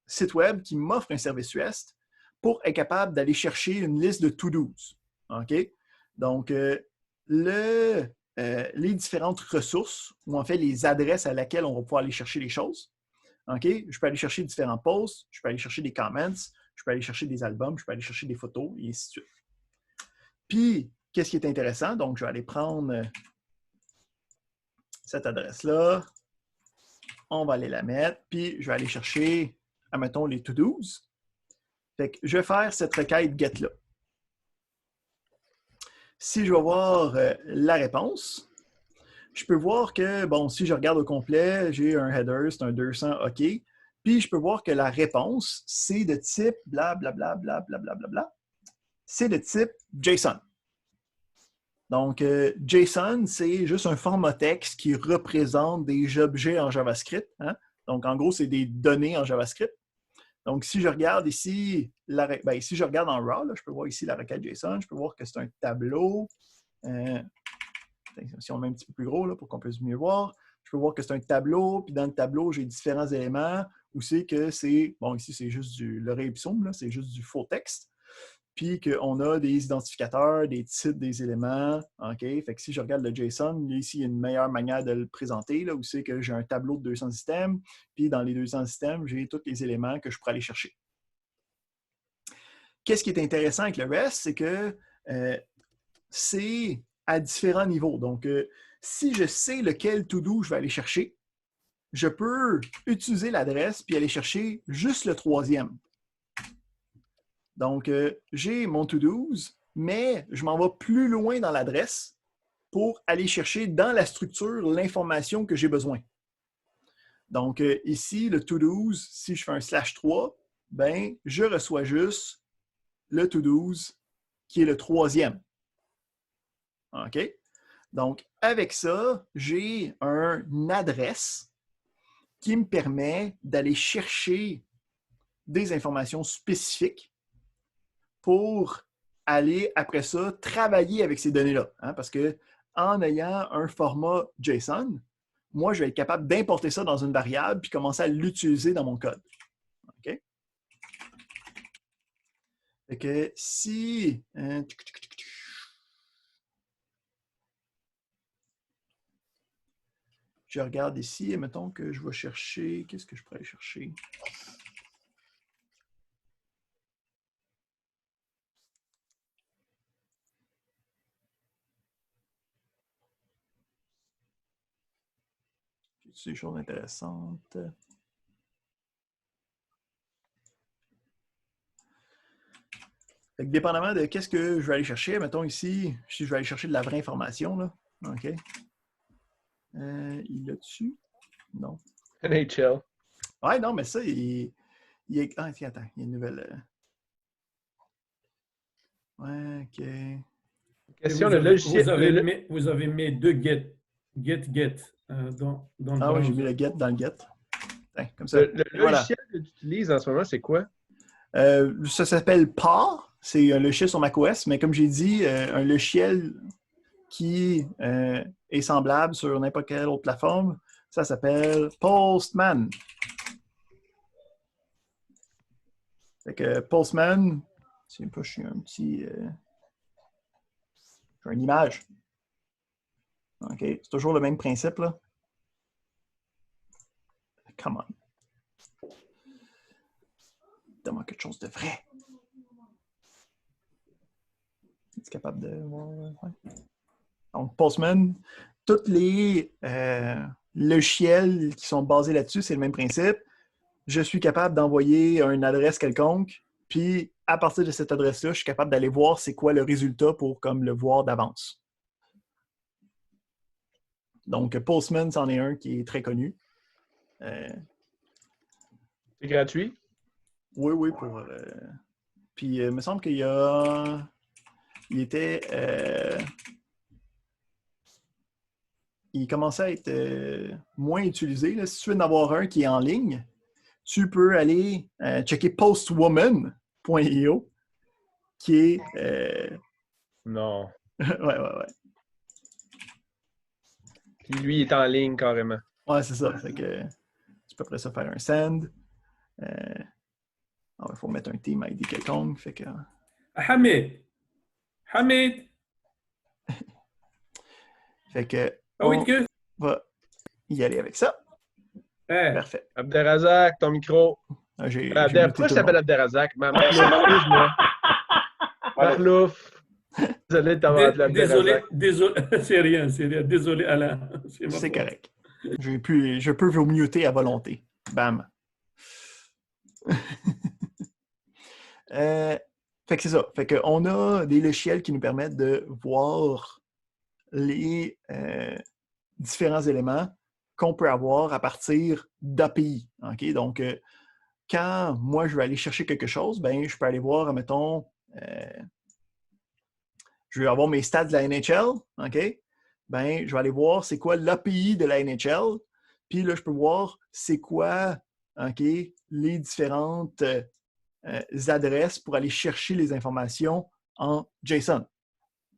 [SPEAKER 1] site web qui m'offre un service REST pour être capable d'aller chercher une liste de to-dos. OK? Donc, les différentes ressources, ou en fait les adresses à laquelle on va pouvoir aller chercher les choses. OK? Je peux aller chercher différents posts, je peux aller chercher des comments, je peux aller chercher des albums, je peux aller chercher des photos, et ainsi de suite. Puis, qu'est-ce qui est intéressant? Donc, je vais aller prendre cette adresse-là. On va aller la mettre, puis je vais aller chercher, admettons, les to-dos. Fait que je vais faire cette requête get-là. Si je vais voir la réponse, je peux voir que, bon, si je regarde au complet, j'ai un header, c'est un 200, OK. Puis, je peux voir que la réponse, c'est de type blablabla, blablabla. C'est de type JSON. Donc, JSON, c'est juste un format texte qui représente des objets en JavaScript. Hein? Donc, en gros, c'est des données en JavaScript. Donc, si je regarde ici, si je regarde en RAW, là, je peux voir ici la requête JSON, je peux voir que c'est un tableau. Si on met un petit peu plus gros là, pour qu'on puisse mieux voir, je peux voir que c'est un tableau, puis dans le tableau, j'ai différents éléments où c'est que c'est, bon, ici, c'est juste le répsome, c'est juste du faux texte, puis qu'on a des identificateurs, des titres des éléments, OK? Fait que si je regarde le JSON, ici, il y a une meilleure manière de le présenter, là, où c'est que j'ai un tableau de 200 systèmes, puis dans les 200 systèmes, j'ai tous les éléments que je pourrais aller chercher. Qu'est-ce qui est intéressant avec le REST, c'est que c'est à différents niveaux. Donc, si je sais lequel to-do je vais aller chercher, je peux utiliser l'adresse puis aller chercher juste le troisième. Donc, j'ai mon to-dos, mais je m'en vais plus loin dans l'adresse pour aller chercher dans la structure l'information que j'ai besoin. Donc, ici, le to-dos, si je fais un /3, ben, je reçois juste le to-dos qui est le 3e. OK? Donc, avec ça, j'ai une adresse qui me permet d'aller chercher des informations spécifiques pour aller, après ça, travailler avec ces données-là. Hein, parce que en ayant un format JSON, moi, je vais être capable d'importer ça dans une variable puis commencer à l'utiliser dans mon code. OK? Fait que si... je regarde ici, et mettons que je vais chercher... Qu'est-ce que je pourrais aller chercher? J'ai des choses intéressantes. Fait que dépendamment de qu'est-ce que je vais aller chercher, mettons ici, si je vais aller chercher de la vraie information, là. OK. Il l'a dessus? Non.
[SPEAKER 2] NHL.
[SPEAKER 1] Ouais, non, mais ça, il est... Ah, tiens, attends, il y a une nouvelle... Ouais, OK.
[SPEAKER 2] Question, le logiciel.
[SPEAKER 4] Vous avez mis deux get dans le
[SPEAKER 1] Ah oui, j'ai
[SPEAKER 4] browser.
[SPEAKER 1] mis le get dans le get. Tiens, comme ça.
[SPEAKER 2] Le
[SPEAKER 1] Voilà.
[SPEAKER 2] logiciel que tu utilises en ce moment, c'est quoi?
[SPEAKER 1] Ça s'appelle Paw. C'est un logiciel sur macOS, mais comme j'ai dit, un logiciel qui est semblable sur n'importe quelle autre plateforme, ça s'appelle Postman. Fait que Postman, je sais pas, je suis un petit... j'ai une image. OK, c'est toujours le même principe, là. Come on. Donne-moi quelque chose de vrai. Es-tu capable de voir? Ouais. Donc, Postman, tous les logiciels qui sont basés là-dessus, c'est le même principe. Je suis capable d'envoyer une adresse quelconque, puis à partir de cette adresse-là, je suis capable d'aller voir c'est quoi le résultat pour comme le voir d'avance. Donc, Postman, c'en est un qui est très connu.
[SPEAKER 2] C'est gratuit?
[SPEAKER 1] Oui, oui, pour... Puis, il me semble qu'il y a... Il était... Il commençait à être moins utilisé. Là. Si tu veux en avoir un qui est en ligne, tu peux aller checker postwoman.io qui est...
[SPEAKER 2] Non.
[SPEAKER 1] ouais.
[SPEAKER 2] Puis lui, il est en ligne carrément.
[SPEAKER 1] Ouais, c'est ça. Fait que tu peux après ça faire un send. Il faut mettre un team ID quelconque. Fait que...
[SPEAKER 4] Hamid.
[SPEAKER 1] Fait que
[SPEAKER 4] Ah oui,
[SPEAKER 1] on
[SPEAKER 4] que...
[SPEAKER 1] va y aller avec ça.
[SPEAKER 4] Eh,
[SPEAKER 1] Parfait.
[SPEAKER 2] Abderrazak, ton micro.
[SPEAKER 1] J'ai
[SPEAKER 2] Pourquoi
[SPEAKER 1] muté
[SPEAKER 2] je
[SPEAKER 1] tout le
[SPEAKER 2] t'appelle
[SPEAKER 1] monde.
[SPEAKER 2] Abderrazak? Marlouf, excuse-moi. Marlouf. Désolé de t'avoir appelé Abderrazak.
[SPEAKER 4] désolé, c'est rien. Désolé, Alain. ma
[SPEAKER 1] C'est
[SPEAKER 4] faute.
[SPEAKER 1] correct. Je peux vous muter à volonté. Bam. Fait que c'est ça. Fait qu'on a des logiciels qui nous permettent de voir les différents éléments qu'on peut avoir à partir d'API. Okay? Donc, quand moi, je vais aller chercher quelque chose, ben, je peux aller voir, mettons, je vais avoir mes stats de la NHL, OK? Ben, je vais aller voir c'est quoi l'API de la NHL, puis là, je peux voir c'est quoi, OK, les différentes adresses pour aller chercher les informations en JSON.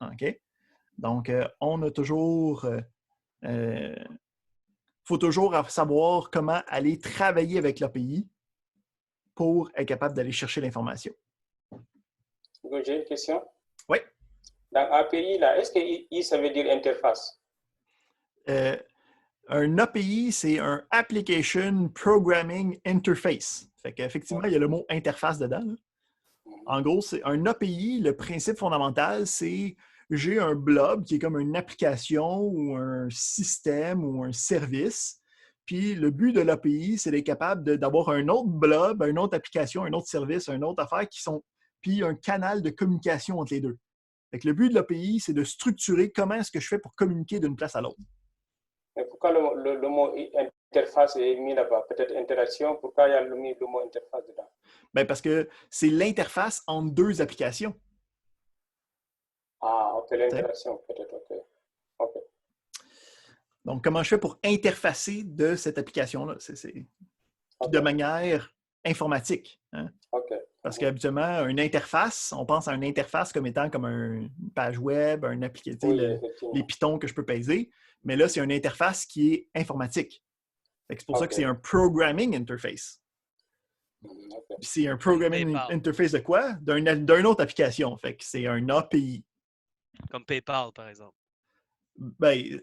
[SPEAKER 1] OK? Donc, on a toujours... faut toujours savoir comment aller travailler avec l'API pour être capable d'aller chercher l'information.
[SPEAKER 5] J'ai une question.
[SPEAKER 1] Oui.
[SPEAKER 5] Dans API, là, est-ce que I, ça veut dire interface?
[SPEAKER 1] Un API, c'est un Application Programming Interface. Fait qu'effectivement, il y a le mot interface dedans. Là. En gros, c'est un API, le principe fondamental, c'est j'ai un blob qui est comme une application ou un système ou un service. Puis le but de l'API, c'est d'être capable d'avoir un autre blob, une autre application, un autre service, une autre affaire qui sont puis un canal de communication entre les deux. Fait que le but de l'API, c'est de structurer comment est-ce que je fais pour communiquer d'une place à l'autre.
[SPEAKER 5] Mais pourquoi le mot interface est mis là-bas? Peut-être interaction, pourquoi il y a mis le mot interface dedans?
[SPEAKER 1] Bien, parce que c'est l'interface entre deux applications.
[SPEAKER 5] Ah, ok, l'interaction, peut-être, ok. Ok.
[SPEAKER 1] Donc, comment je fais pour interfacer de cette application-là? C'est
[SPEAKER 5] Ok.
[SPEAKER 1] de manière informatique. Hein?
[SPEAKER 5] Ok.
[SPEAKER 1] Parce qu'habituellement, une interface, on pense à une interface comme étant comme une page web, un applicatif,
[SPEAKER 5] Oui,
[SPEAKER 1] les
[SPEAKER 5] effectivement.
[SPEAKER 1] pitons que je peux peser. Mais là, c'est une interface qui est informatique. Fait que c'est pour ça que
[SPEAKER 5] Ok.
[SPEAKER 1] c'est un programming interface.
[SPEAKER 5] Ok.
[SPEAKER 1] Puis c'est un programming
[SPEAKER 3] PayPal.
[SPEAKER 1] interface de quoi? D'une autre application. Fait que c'est un API.
[SPEAKER 3] Comme PayPal, par exemple.
[SPEAKER 1] Ben,
[SPEAKER 3] Il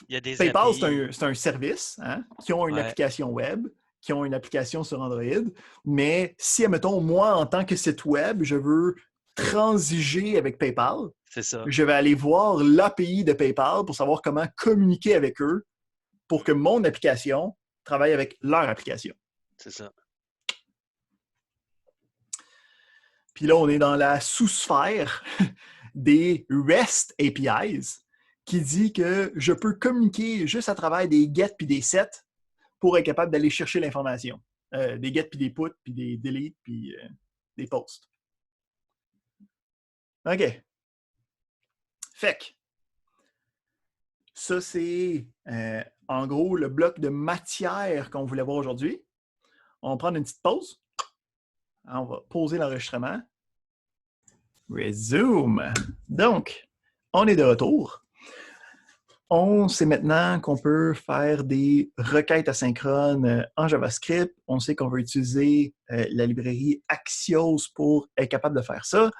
[SPEAKER 3] y a des
[SPEAKER 1] PayPal,
[SPEAKER 3] API.
[SPEAKER 1] c'est un service hein, qui ont une
[SPEAKER 3] Ouais.
[SPEAKER 1] application web, qui ont une application sur Android. Mais si, admettons, moi, en tant que site web, je veux transiger avec PayPal,
[SPEAKER 3] C'est ça.
[SPEAKER 1] je vais aller voir l'API de PayPal pour savoir comment communiquer avec eux pour que mon application travaille avec leur application.
[SPEAKER 3] C'est ça.
[SPEAKER 1] Puis là, on est dans la sous-sphère des REST APIs qui dit que je peux communiquer juste à travers des get puis des set pour être capable d'aller chercher l'information. Des get puis des put puis des delete puis des posts. OK. Fait que ça, c'est en gros le bloc de matière qu'on voulait voir aujourd'hui. On va prendre une petite pause. On va poser l'enregistrement. Resume. Donc, on est de retour. On sait maintenant qu'on peut faire des requêtes asynchrones en JavaScript. On sait qu'on va utiliser la librairie Axios pour être capable de faire ça.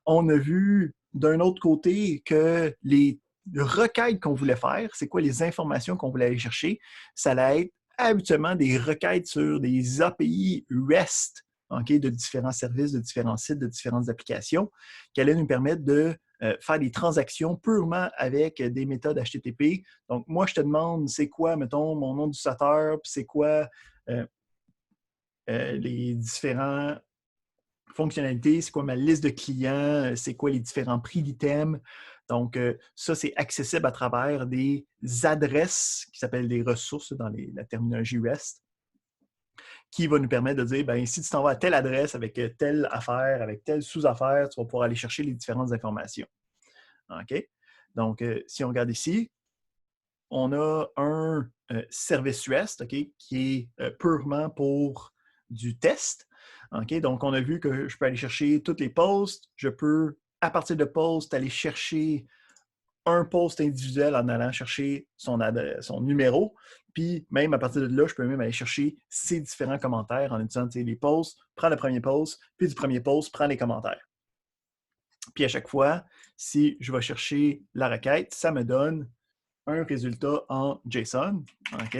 [SPEAKER 1] On a vu d'un autre côté que les requêtes qu'on voulait faire, c'est quoi les informations qu'on voulait aller chercher? Ça allait être habituellement des requêtes sur des API REST, okay, de différents services, de différents sites, de différentes applications, qui allaient nous permettre de faire des transactions purement avec des méthodes HTTP. Donc, moi, je te demande, c'est quoi, mettons, mon nom d'utilisateur, puis c'est quoi les différents fonctionnalités, c'est quoi ma liste de clients, c'est quoi les différents prix d'items. Donc, ça, c'est accessible à travers des adresses qui s'appellent des ressources dans la terminologie REST, qui va nous permettre de dire, bien, si tu t'en vas à telle adresse avec telle affaire, avec telle sous-affaire, tu vas pouvoir aller chercher les différentes informations. OK? Donc, si on regarde ici, on a un service REST, OK, qui est purement pour du test. OK? Donc, on a vu que je peux aller chercher tous les posts. Je peux, à partir de posts, aller chercher un post individuel en allant chercher son numéro. Puis, même à partir de là, je peux même aller chercher ses différents commentaires en utilisant les posts. Prends le premier post, puis du premier post, prends les commentaires. Puis, à chaque fois, si je vais chercher la requête, ça me donne un résultat en JSON. OK?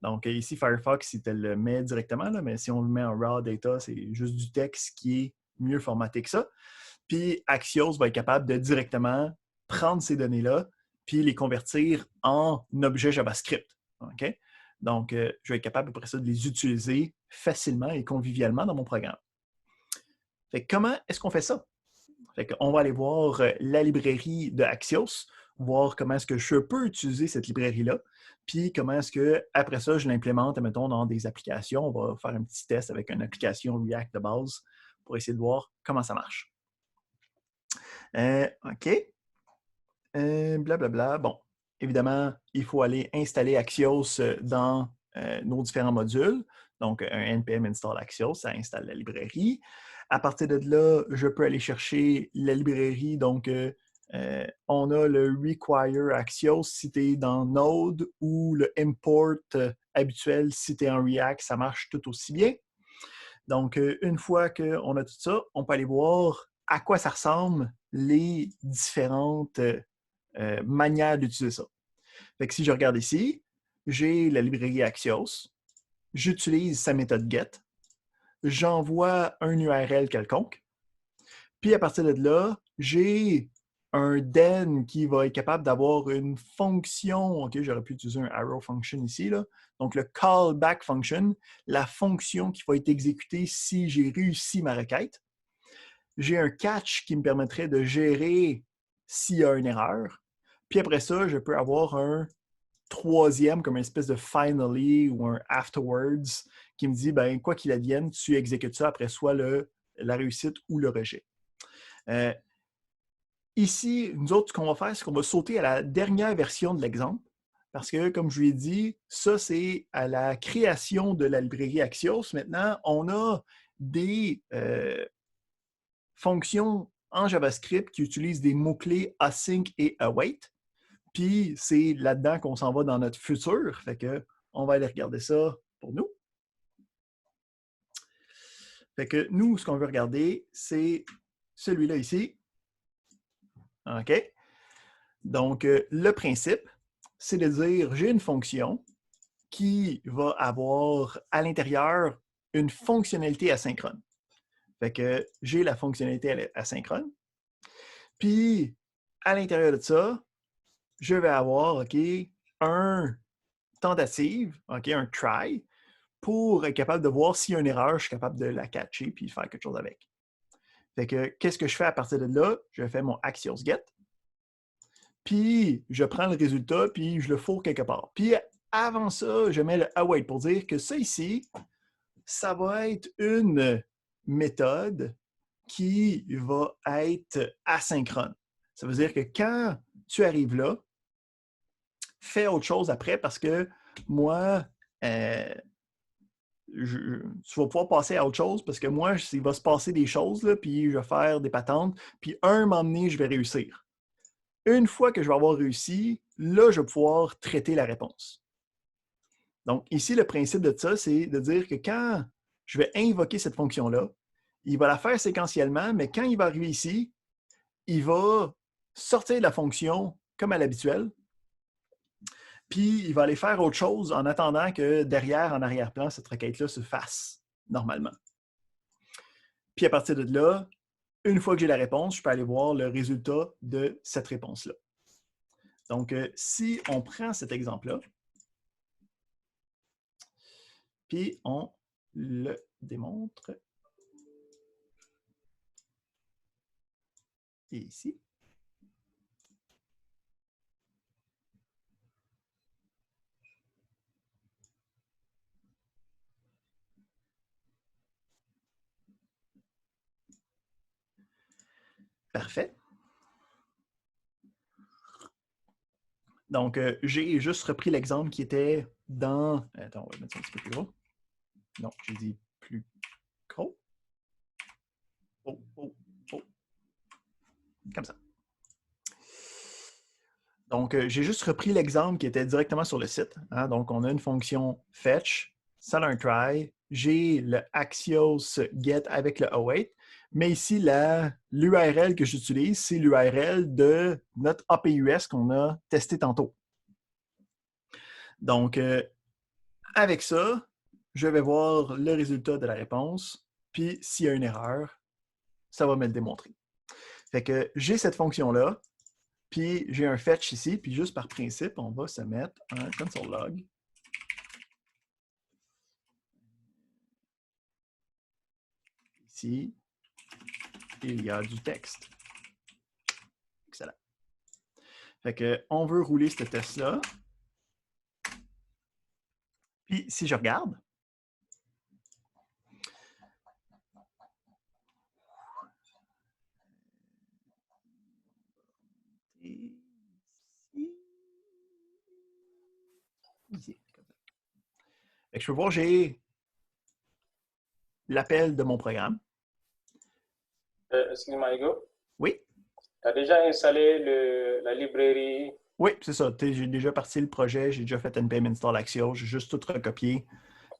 [SPEAKER 1] Donc, ici, Firefox, il te le met directement, là, mais si on le met en raw data, c'est juste du texte qui est mieux formaté que ça. Puis, Axios va être capable de directement prendre ces données-là puis les convertir en objets JavaScript. OK? Donc, je vais être capable après ça de les utiliser facilement et convivialement dans mon programme. Fait que comment est-ce qu'on fait ça? Fait qu'on va aller voir la librairie de Axios, voir comment est-ce que je peux utiliser cette librairie-là, puis comment est-ce que après ça, je l'implémente, mettons, dans des applications. On va faire un petit test avec une application React de base pour essayer de voir comment ça marche. OK. Blablabla. Bon, évidemment, il faut aller installer Axios dans nos différents modules. Donc, un npm install Axios, ça installe la librairie. À partir de là, je peux aller chercher la librairie. Donc, on a le require Axios si tu es dans Node ou le import habituel si tu es en React, ça marche tout aussi bien. Donc, une fois qu'on a tout ça, on peut aller voir à quoi ça ressemble les différentes manière d'utiliser ça. Fait que si je regarde ici, j'ai la librairie Axios, j'utilise sa méthode get, j'envoie un URL quelconque, puis à partir de là, j'ai un den qui va être capable d'avoir une fonction, OK, j'aurais pu utiliser un arrow function ici, là. Donc le callback function, la fonction qui va être exécutée si j'ai réussi ma requête. j'ai un catch qui me permettrait de gérer s'il y a une erreur. Puis après ça, je peux avoir un troisième comme une espèce de finally ou un afterwards qui me dit, ben, quoi qu'il advienne, tu exécutes ça après soit la réussite ou le rejet. Ici, nous autres, ce qu'on va faire, c'est qu'on va sauter à la dernière version de l'exemple parce que, comme je vous l'ai dit, ça, c'est à la création de la librairie Axios. Maintenant, on a des fonctions en JavaScript qui utilisent des mots-clés async et await. Puis, c'est là-dedans qu'on s'en va dans notre futur. Fait que, on va aller regarder ça pour nous. Fait que nous, ce qu'on veut regarder, c'est celui-là ici. OK? Donc, le principe, c'est de dire, j'ai une fonction qui va avoir à l'intérieur une fonctionnalité asynchrone. Fait que j'ai la fonctionnalité asynchrone. Puis, à l'intérieur de ça, je vais avoir, OK, un tentative, OK, un try, pour être capable de voir s'il y a une erreur, je suis capable de la catcher puis faire quelque chose avec. Fait que, qu'est-ce que je fais à partir de là? Je fais mon Axios get, puis je prends le résultat, puis je le fourre quelque part. Puis avant ça, je mets le await pour dire que ça ici, ça va être une méthode qui va être asynchrone. Ça veut dire que quand tu arrives là, fais autre chose après parce que moi, tu vas pouvoir passer à autre chose parce que moi, il va se passer des choses, là, puis je vais faire des patentes, puis un moment donné, je vais réussir. Une fois que je vais avoir réussi, là, je vais pouvoir traiter la réponse. Donc, ici, le principe de ça, c'est de dire que quand je vais invoquer cette fonction-là, il va la faire séquentiellement, mais quand il va arriver ici, il va sortir de la fonction comme à l'habituel, puis il va aller faire autre chose en attendant que derrière, en arrière-plan, cette requête-là se fasse normalement. Puis à partir de là, une fois que j'ai la réponse, je peux aller voir le résultat de cette réponse-là. Donc, si on prend cet exemple-là, puis on le démontre ici. Parfait. Donc, j'ai juste repris l'exemple qui était dans... Attends, on va mettre ça un petit peu plus gros. Non, j'ai dit plus gros. Oh, oh, oh. Comme ça. Donc, j'ai juste repris l'exemple qui était directement sur le site. Hein? Donc, on a une fonction fetch, ça a un try, j'ai le Axios get avec le await, mais ici, l'URL que j'utilise, c'est l'URL de notre APUS qu'on a testé tantôt. Donc, avec ça, je vais voir le résultat de la réponse, puis s'il y a une erreur, ça va me le démontrer. Fait que j'ai cette fonction-là, puis j'ai un fetch ici, puis juste par principe, on va se mettre un console log. Ici, il y a du texte. Excellent. Fait que on veut rouler ce test-là. Puis si je regarde, ici. Fait que je peux voir, j'ai l'appel de mon programme.
[SPEAKER 5] Excuse-moi, Hugo.
[SPEAKER 1] Oui.
[SPEAKER 5] Tu as déjà installé la librairie?
[SPEAKER 1] Oui, c'est ça. J'ai déjà parti le projet, j'ai déjà fait npm install Axios, j'ai juste tout recopié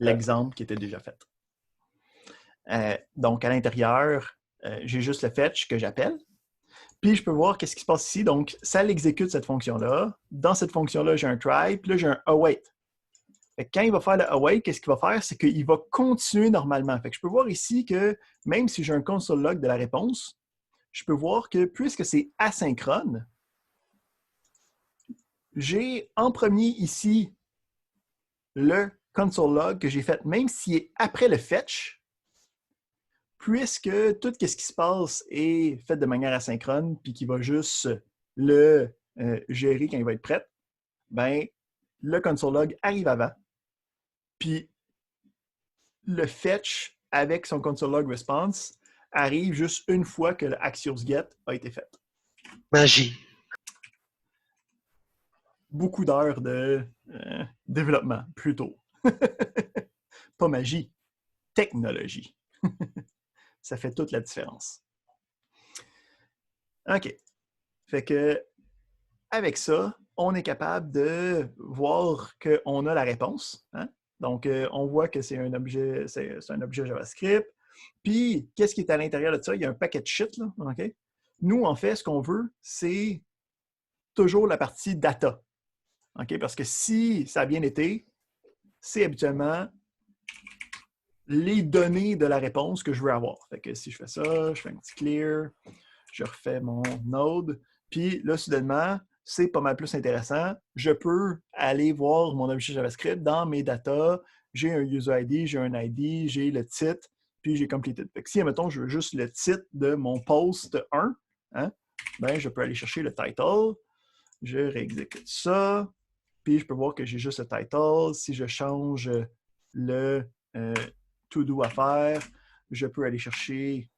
[SPEAKER 1] l'exemple qui était déjà fait. Donc, à l'intérieur, j'ai juste le fetch que j'appelle. Puis, je peux voir qu'est-ce qui se passe ici. Donc, ça l'exécute cette fonction-là. Dans cette fonction-là, j'ai un try, puis là, j'ai un await. Fait que quand il va faire le await, qu'est-ce qu'il va faire? C'est qu'il va continuer normalement. Fait que je peux voir ici que même si j'ai un console log de la réponse, je peux voir que puisque c'est asynchrone, j'ai en premier ici le console log que j'ai fait, même s'il est après le fetch, puisque tout ce qui se passe est fait de manière asynchrone, puis qu'il va juste le gérer quand il va être prêt, ben, le console log arrive avant, puis le fetch avec son console log response arrive juste une fois que le Axios get a été fait.
[SPEAKER 7] Magie.
[SPEAKER 1] Beaucoup d'heures de développement, plutôt. Pas magie, technologie. Ça fait toute la différence. OK. Fait que, avec ça, on est capable de voir qu'on a la réponse. Hein? Donc, on voit que c'est un objet JavaScript. Puis, qu'est-ce qui est à l'intérieur de ça? Il y a un paquet de shit, là. OK? Nous, en fait, ce qu'on veut, c'est toujours la partie data. OK? Parce que si ça a bien été, c'est habituellement les données de la réponse que je veux avoir. Fait que si je fais ça, je fais un petit clear, je refais mon node, puis là, soudainement, c'est pas mal plus intéressant. Je peux aller voir mon objet JavaScript dans mes data. J'ai un user ID, j'ai un ID, j'ai le titre, puis j'ai completed. Fait que si, admettons, je veux juste le titre de mon post 1, hein, ben, je peux aller chercher le title, je réexécute ça, puis je peux voir que j'ai juste le title. Si je change le to-do à faire, je peux aller chercher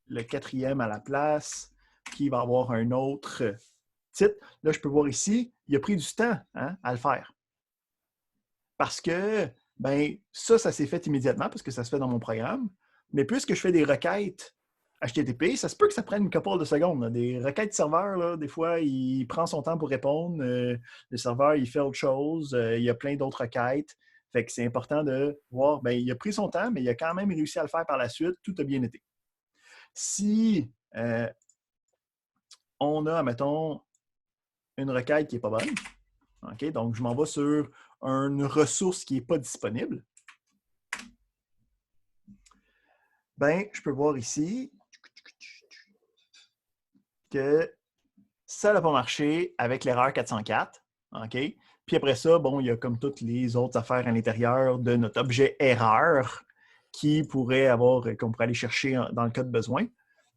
[SPEAKER 1] le 4e à la place, qui va avoir un autre titre. Là, je peux voir ici, il a pris du temps hein, à le faire. Parce que, ben, ça s'est fait immédiatement, parce que ça se fait dans mon programme. Mais puisque je fais des requêtes HTTP, ça se peut que ça prenne une couple de secondes. Là. Des requêtes serveurs, là, des fois, il prend son temps pour répondre. Le serveur, il fait autre chose. Il y a plein d'autres requêtes. Fait que c'est important de voir, ben, il a pris son temps, mais il a quand même réussi à le faire par la suite. Tout a bien été. Si on a, mettons, une requête qui n'est pas bonne, okay, donc je m'en vais sur une ressource qui n'est pas disponible, ben, je peux voir ici que ça n'a pas marché avec l'erreur 404. Okay? Puis après ça, bon, il y a comme toutes les autres affaires à l'intérieur de notre objet erreur qu'on pourrait aller chercher dans le cas de besoin.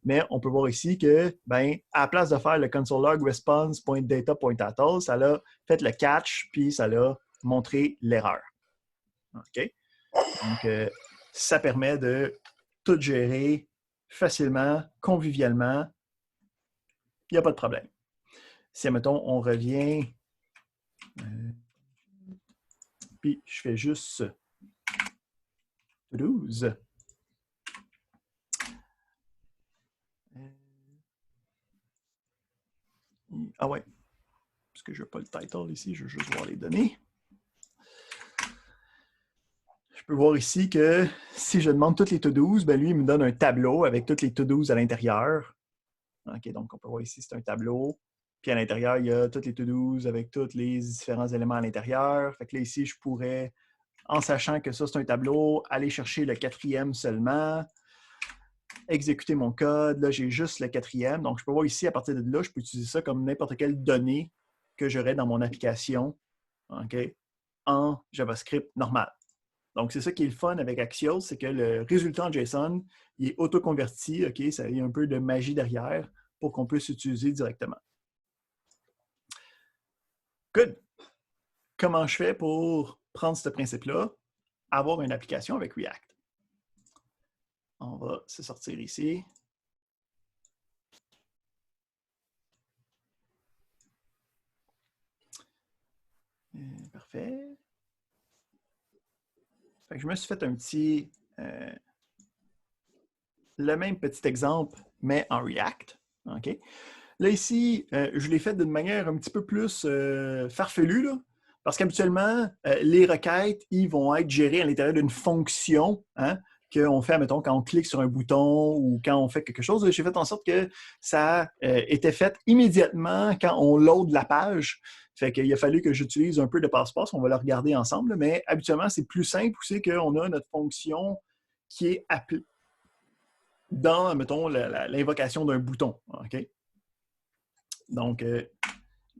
[SPEAKER 1] Mais on peut voir ici que, ben, à la place de faire le console log response.data.title, ça l'a fait le catch, puis ça l'a montré l'erreur. OK? Donc, ça permet de tout gérer facilement, convivialement. Il n'y a pas de problème. Si, mettons, on revient, puis je fais juste 12. Ah ouais, parce que je n'ai pas le title ici, je veux juste voir les données. Je peux voir ici que si je demande toutes les to-dos, ben lui, il me donne un tableau avec toutes les to-dos à l'intérieur. OK, donc on peut voir ici, c'est un tableau. Puis à l'intérieur, il y a toutes les to-dos avec tous les différents éléments à l'intérieur. Fait que là, ici, je pourrais, en sachant que ça, c'est un tableau, aller chercher le 4e seulement, exécuter mon code. Là, j'ai juste le 4e. Donc, je peux voir ici, à partir de là, je peux utiliser ça comme n'importe quelle donnée que j'aurais dans mon application, okay, en JavaScript normal. Donc, c'est ça qui est le fun avec Axios, c'est que le résultat en JSON, il est auto-converti, okay, ça y a un peu de magie derrière pour qu'on puisse l'utiliser directement. Good. Comment je fais pour prendre ce principe-là, avoir une application avec React? On va se sortir ici. Parfait. Fait que je me suis fait un petit... le même petit exemple, mais en React. Okay. Là, ici, je l'ai fait d'une manière un petit peu plus farfelue, là, parce qu'habituellement, les requêtes, ils vont être gérées à l'intérieur d'une fonction hein, qu'on fait, mettons, quand on clique sur un bouton ou quand on fait quelque chose. J'ai fait en sorte que ça était fait immédiatement quand on load la page. Fait qu'il a fallu que j'utilise un peu de passe-passe. On va le regarder ensemble, mais habituellement, c'est plus simple, c'est qu'on a notre fonction qui est appelée dans, mettons, l'invocation d'un bouton. Okay? Donc,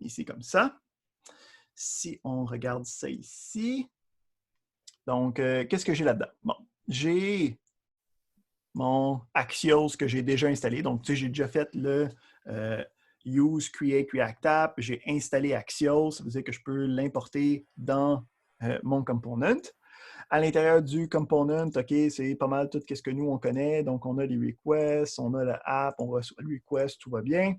[SPEAKER 1] ici, comme ça. Si on regarde ça ici, donc, qu'est-ce que j'ai là-dedans? Bon, j'ai mon Axios que j'ai déjà installé. Donc, tu sais, j'ai déjà fait le Use Create React App. J'ai installé Axios. Ça veut dire que je peux l'importer dans mon component. À l'intérieur du component, OK, c'est pas mal tout ce que nous, on connaît. Donc, on a les requests, on a l'app, on reçoit le request, tout va bien.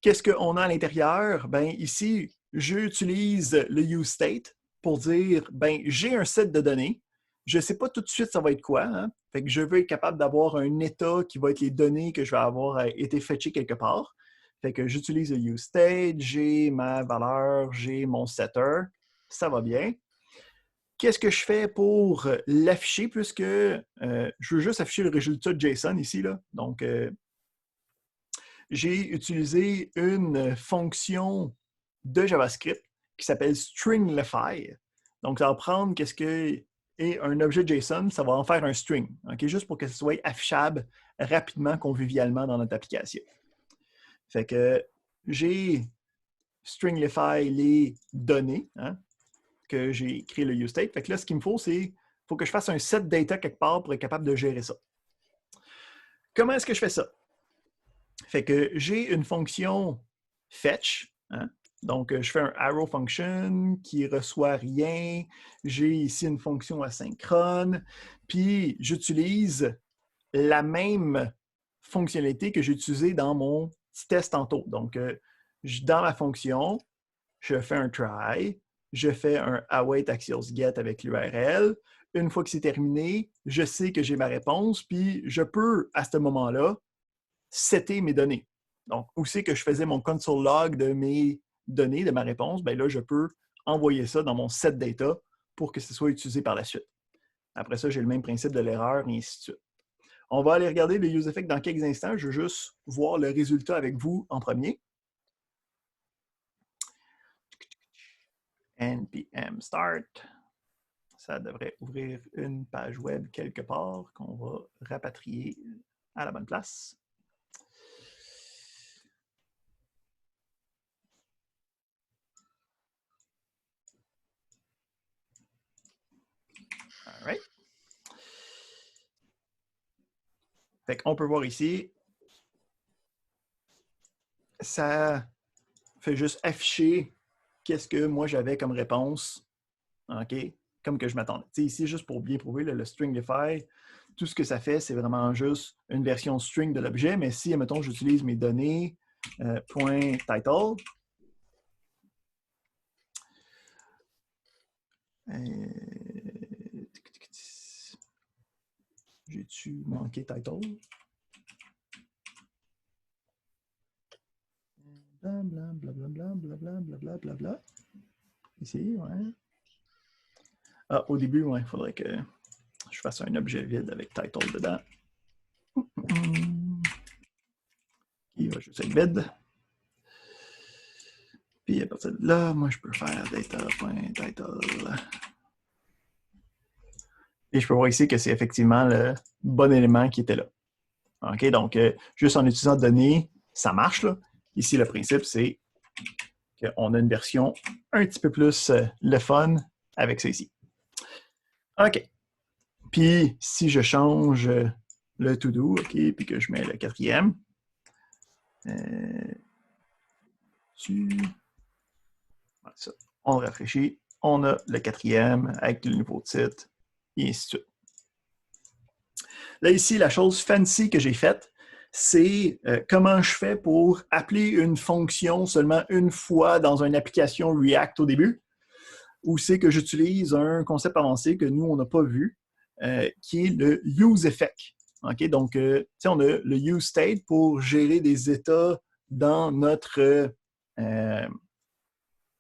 [SPEAKER 1] Qu'est-ce qu'on a à l'intérieur? Bien, ici, j'utilise le useState pour dire, bien, j'ai un set de données. Je ne sais pas tout de suite ça va être quoi. Hein? Fait que je veux être capable d'avoir un état qui va être les données que je vais avoir été fetchées quelque part. Fait que j'utilise le useState, j'ai ma valeur, j'ai mon setter. Ça va bien. Qu'est-ce que je fais pour l'afficher puisque je veux juste afficher le résultat de JSON ici. Là. Donc, j'ai utilisé une fonction de JavaScript qui s'appelle stringlify. Donc, ça va prendre qu'est-ce que est un objet JSON, ça va en faire un string, okay? Juste pour que ce soit affichable rapidement, convivialement dans notre application. Fait que j'ai stringlify les données hein, que j'ai créé le useState. Fait que là, ce qu'il me faut, c'est faut que je fasse un set data quelque part pour être capable de gérer ça. Comment est-ce que je fais ça? Fait que j'ai une fonction fetch. Hein? Donc, je fais un arrow function qui ne reçoit rien. J'ai ici une fonction asynchrone. Puis, j'utilise la même fonctionnalité que j'ai utilisée dans mon petit test tantôt. Donc, dans ma fonction, je fais un try. Je fais un await axios get avec l'URL. Une fois que c'est terminé, je sais que j'ai ma réponse. Puis, je peux, à ce moment-là, setter mes données. Donc, où c'est que je faisais mon console log de mes données, de ma réponse, bien là, je peux envoyer ça dans mon set data pour que ce soit utilisé par la suite. Après ça, j'ai le même principe de l'erreur, et ainsi de suite. On va aller regarder le useEffect dans quelques instants. Je veux juste voir le résultat avec vous en premier. npm start. Ça devrait ouvrir une page web quelque part qu'on va rapatrier à la bonne place. All right. Fait qu'on peut voir ici, ça fait juste afficher qu'est-ce que moi j'avais comme réponse, OK, comme que je m'attendais. Ici, juste pour bien prouver, le stringify, tout ce que ça fait, c'est vraiment juste une version string de l'objet, mais si, admettons, j'utilise mes données, point title, j'ai-tu manqué title? Blablabla. Ici, ouais. Ah, au début, ouais, il faudrait que je fasse un objet vide avec title dedans. Il va juste être vide. Puis à partir de là, moi, je peux faire data.title. Et je peux voir ici que c'est effectivement le bon élément qui était là. OK, donc, juste en utilisant données, ça marche, là. Ici, le principe, c'est qu'on a une version un petit peu plus le fun avec ça ici. OK. Puis, si je change le to-do, OK, puis que je mets le quatrième, ça, on le rafraîchit, on a le quatrième avec le nouveau titre, et ainsi de suite. Là, ici, la chose fancy que j'ai faite, c'est comment je fais pour appeler une fonction seulement une fois dans une application React au début, ou c'est que j'utilise un concept avancé que nous, on n'a pas vu, qui est le useEffect. Okay? Donc, on a le useState pour gérer des états dans notre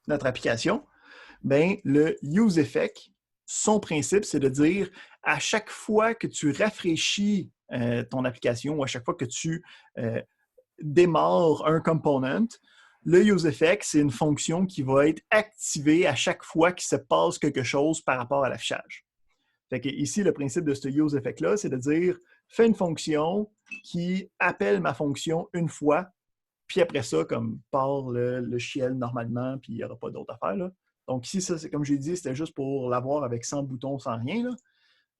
[SPEAKER 1] application. Bien, le useEffect, son principe, c'est de dire à chaque fois que tu rafraîchis ton application ou à chaque fois que tu démarres un component, le useEffect, c'est une fonction qui va être activée à chaque fois qu'il se passe quelque chose par rapport à l'affichage. Fait que ici, le principe de ce useEffect-là, c'est de dire fais une fonction qui appelle ma fonction une fois, puis après ça, comme part le shell normalement, puis il n'y aura pas d'autre affaire. Là. Donc ici, ça, c'est comme j'ai dit, c'était juste pour l'avoir avec 100 boutons, sans rien. Là.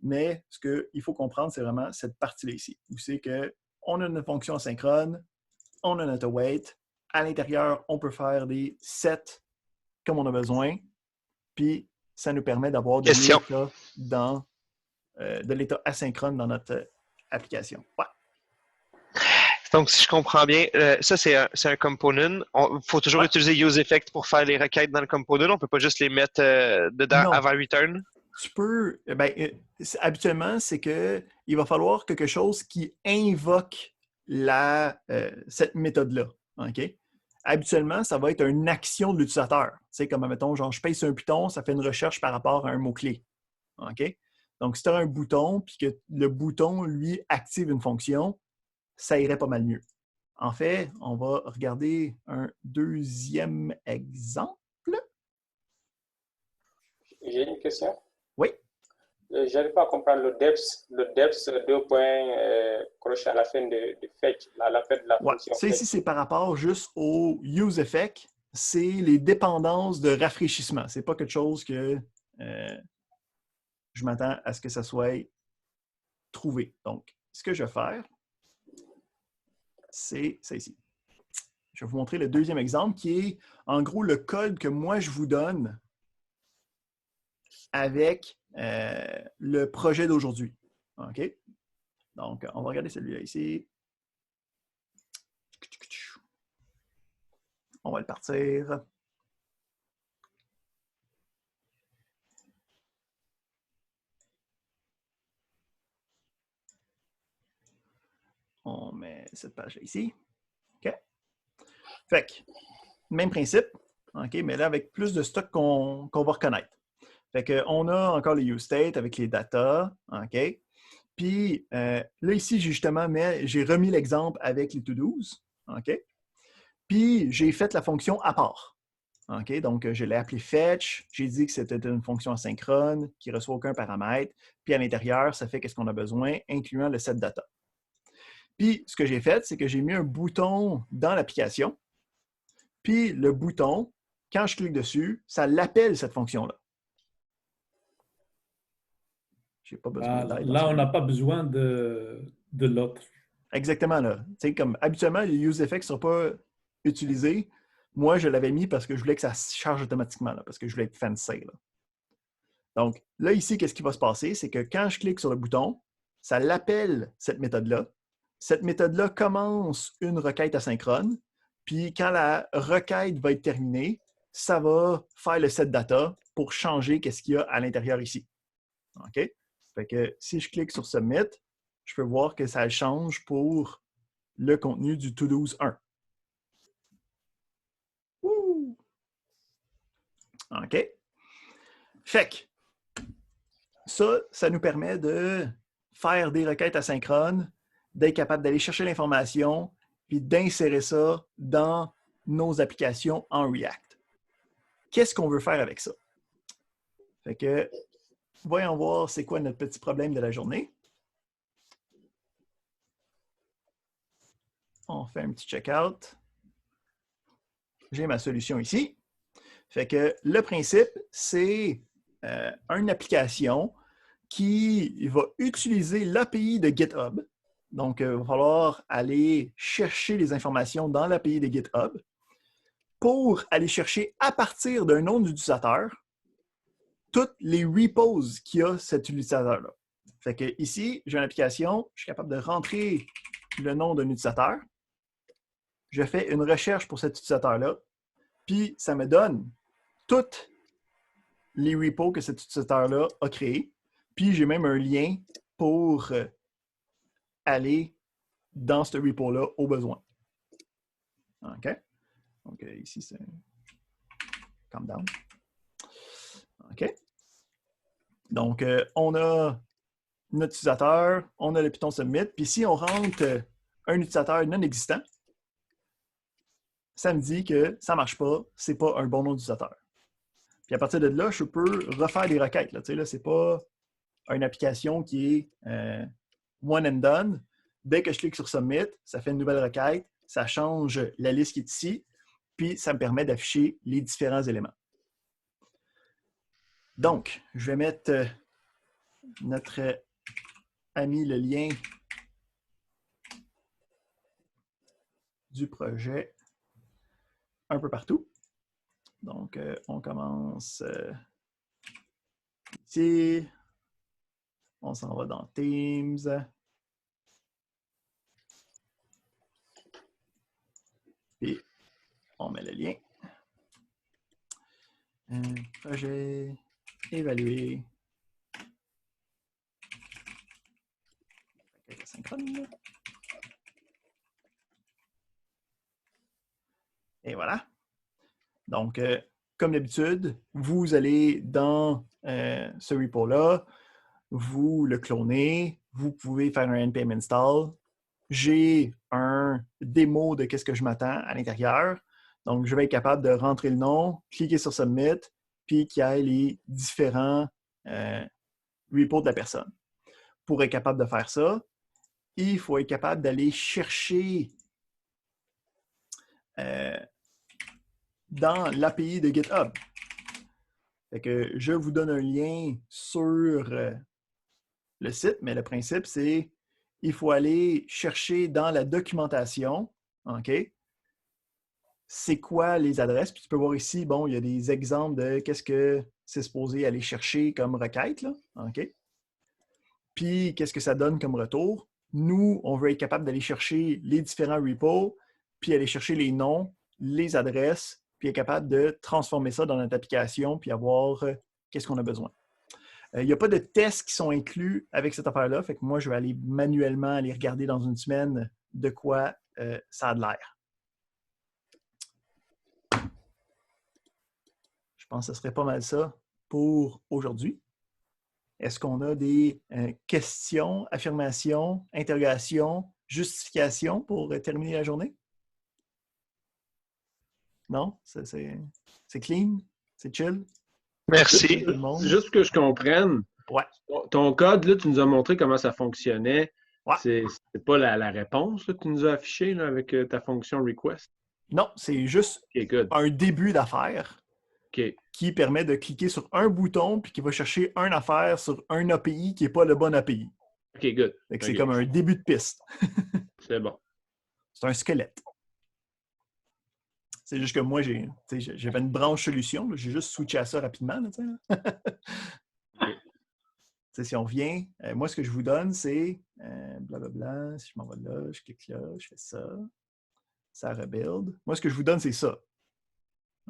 [SPEAKER 1] mais ce qu'il faut comprendre, c'est vraiment cette partie-là ici, où c'est qu'on a une fonction asynchrone, on a notre await. À l'intérieur, on peut faire des sets comme on a besoin, puis ça nous permet d'avoir de
[SPEAKER 7] Question.
[SPEAKER 1] l'état de l'état asynchrone dans notre application. Ouais.
[SPEAKER 7] Donc, si je comprends bien, ça, c'est un component. Il faut toujours utiliser useEffect pour faire les requêtes dans le component. On ne peut pas juste les mettre dedans avant return.
[SPEAKER 1] Tu peux. Habituellement, c'est qu'il va falloir quelque chose qui invoque cette méthode-là. OK? Habituellement, ça va être une action de l'utilisateur. Tu sais, comme, mettons, genre, je paye sur un Python, ça fait une recherche par rapport à un mot-clé. OK? Donc, si tu as un bouton, puis que le bouton, lui, active une fonction, ça irait pas mal mieux. En fait, on va regarder un deuxième exemple.
[SPEAKER 5] J'ai une question.
[SPEAKER 1] Oui.
[SPEAKER 5] Je n'arrive pas à comprendre le depth 2 points crochet à la fin de fetch, à la fin de la fonction.
[SPEAKER 1] Ça ici, c'est par rapport juste au useEffect. C'est les dépendances de rafraîchissement. C'est pas quelque chose que je m'attends à ce que ça soit trouvé. Donc, ce que je vais faire, c'est ça ici. Je vais vous montrer le deuxième exemple qui est, en gros, le code que moi, je vous donne avec le projet d'aujourd'hui. OK? Donc, on va regarder celui-là ici. On va le partir. On met cette page-là ici. OK? Fait que, même principe, OK, mais là, avec plus de stock qu'on va reconnaître. Fait qu'on a encore les useState avec les data. OK? Puis, là, ici, j'ai remis l'exemple avec les to-dos. OK? Puis, j'ai fait la fonction à part. OK? Donc, je l'ai appelé fetch. J'ai dit que c'était une fonction asynchrone qui ne reçoit aucun paramètre. Puis, à l'intérieur, ça fait qu'est-ce qu'on a besoin, incluant le set data. Puis, ce que j'ai fait, c'est que j'ai mis un bouton dans l'application. Puis, le bouton, quand je clique dessus, ça l'appelle cette fonction-là. Je n'ai pas besoin d'aide.
[SPEAKER 4] Là, on n'a pas besoin de l'autre.
[SPEAKER 1] Exactement. Là. Tu sais, comme habituellement, les useEffects ne sont pas utilisés. Moi, je l'avais mis parce que je voulais que ça se charge automatiquement, là, parce que je voulais être fancy. Là. Donc, là, ici, qu'est-ce qui va se passer? C'est que quand je clique sur le bouton, ça l'appelle cette méthode-là. Cette méthode-là commence une requête asynchrone. Puis, quand la requête va être terminée, ça va faire le set data pour changer qu'est-ce qu'il y a à l'intérieur ici. OK? Fait que si je clique sur Submit, je peux voir que ça change pour le contenu du To-Dos 1. Ouh! OK? Fait que ça nous permet de faire des requêtes asynchrones, d'être capable d'aller chercher l'information puis d'insérer ça dans nos applications en React. Qu'est-ce qu'on veut faire avec ça? Fait que, voyons voir c'est quoi notre petit problème de la journée. On fait un petit check-out. J'ai ma solution ici. Fait que le principe, c'est une application qui va utiliser l'API de GitHub. Donc, il va falloir aller chercher les informations dans l'API de GitHub pour aller chercher à partir d'un nom d'utilisateur toutes les repos qu'il y a cet utilisateur-là. Fait que ici, j'ai une application, je suis capable de rentrer le nom d'un utilisateur. Je fais une recherche pour cet utilisateur-là, puis ça me donne toutes les repos que cet utilisateur-là a créés. Puis j'ai même un lien pour aller dans ce repo-là au besoin. OK? Donc ici, c'est calm down. OK? Donc, on a notre utilisateur, on a le Python Submit, puis si on rentre un utilisateur non existant, ça me dit que ça ne marche pas, ce n'est pas un bon nom d'utilisateur. Puis à partir de là, je peux refaire des requêtes. Là. Tu sais, là, ce n'est pas une application qui est one and done. Dès que je clique sur Submit, ça fait une nouvelle requête, ça change la liste qui est ici, puis ça me permet d'afficher les différents éléments. Donc, je vais mettre notre ami le lien du projet un peu partout. Donc, on commence ici. On s'en va dans Teams. Puis, on met le lien. Projet, évaluer. Synchrone. Et voilà. Donc, comme d'habitude, vous allez dans ce repo-là, vous le clonez, vous pouvez faire un npm install. J'ai un démo de qu'est-ce que je m'attends à l'intérieur. Donc, je vais être capable de rentrer le nom, cliquer sur Submit, puis qu'il y ait les différents repos de la personne. Pour être capable de faire ça, il faut être capable d'aller chercher dans l'API de GitHub. Fait que je vous donne un lien sur le site, mais le principe, c'est il faut aller chercher dans la documentation, OK? C'est quoi les adresses? Puis tu peux voir ici, bon, il y a des exemples de qu'est-ce que c'est supposé aller chercher comme requête, là, OK? Puis qu'est-ce que ça donne comme retour? Nous, on veut être capable d'aller chercher les différents repos, puis aller chercher les noms, les adresses, puis être capable de transformer ça dans notre application, puis avoir qu'est-ce qu'on a besoin. Il n'y a pas de tests qui sont inclus avec cette affaire-là, fait que moi, je vais aller manuellement aller regarder dans une semaine de quoi ça a de l'air. Je pense que ce serait pas mal ça pour aujourd'hui. Est-ce qu'on a des questions, affirmations, interrogations, justifications pour terminer la journée? Non? C'est clean? C'est chill?
[SPEAKER 7] Merci.
[SPEAKER 1] Tout le monde?
[SPEAKER 2] Juste que je comprenne,
[SPEAKER 1] Ouais.
[SPEAKER 2] ton code, là, tu nous as montré comment ça fonctionnait.
[SPEAKER 1] Ouais.
[SPEAKER 2] C'est pas la réponse là, que tu nous as affichée là, avec ta fonction request.
[SPEAKER 1] Non, c'est juste
[SPEAKER 2] OK, good.
[SPEAKER 1] un début d'affaire
[SPEAKER 2] OK.
[SPEAKER 1] qui permet de cliquer sur un bouton puis qui va chercher une affaire sur un API qui n'est pas le bon API.
[SPEAKER 2] OK, good.
[SPEAKER 1] Fait que c'est
[SPEAKER 2] OK.
[SPEAKER 1] comme un début de piste.
[SPEAKER 2] C'est bon.
[SPEAKER 1] C'est un squelette. C'est juste que moi, j'avais une branche solution. J'ai juste switché à ça rapidement. Là, si on vient, moi, ce que je vous donne, c'est blablabla. Si je m'en vais là, je clique là, je fais ça. Ça rebuild. Moi, ce que je vous donne, c'est ça.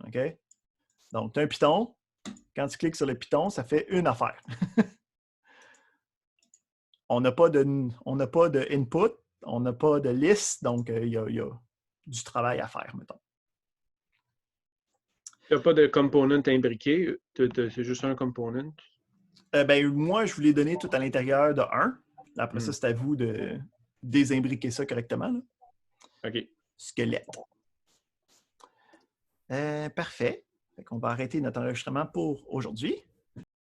[SPEAKER 1] OK? Donc, tu as un Python. Quand tu cliques sur le Python, ça fait une affaire. On n'a pas de input, on n'a pas de liste, donc il y a du travail à faire, mettons.
[SPEAKER 2] Tu n'as pas de component imbriqué, c'est juste un component.
[SPEAKER 1] Moi, je vous l'ai donné tout à l'intérieur de 1. Après ça, c'est à vous de désimbriquer ça correctement. Là.
[SPEAKER 2] OK.
[SPEAKER 1] Squelette. Parfait. On va arrêter notre enregistrement pour aujourd'hui.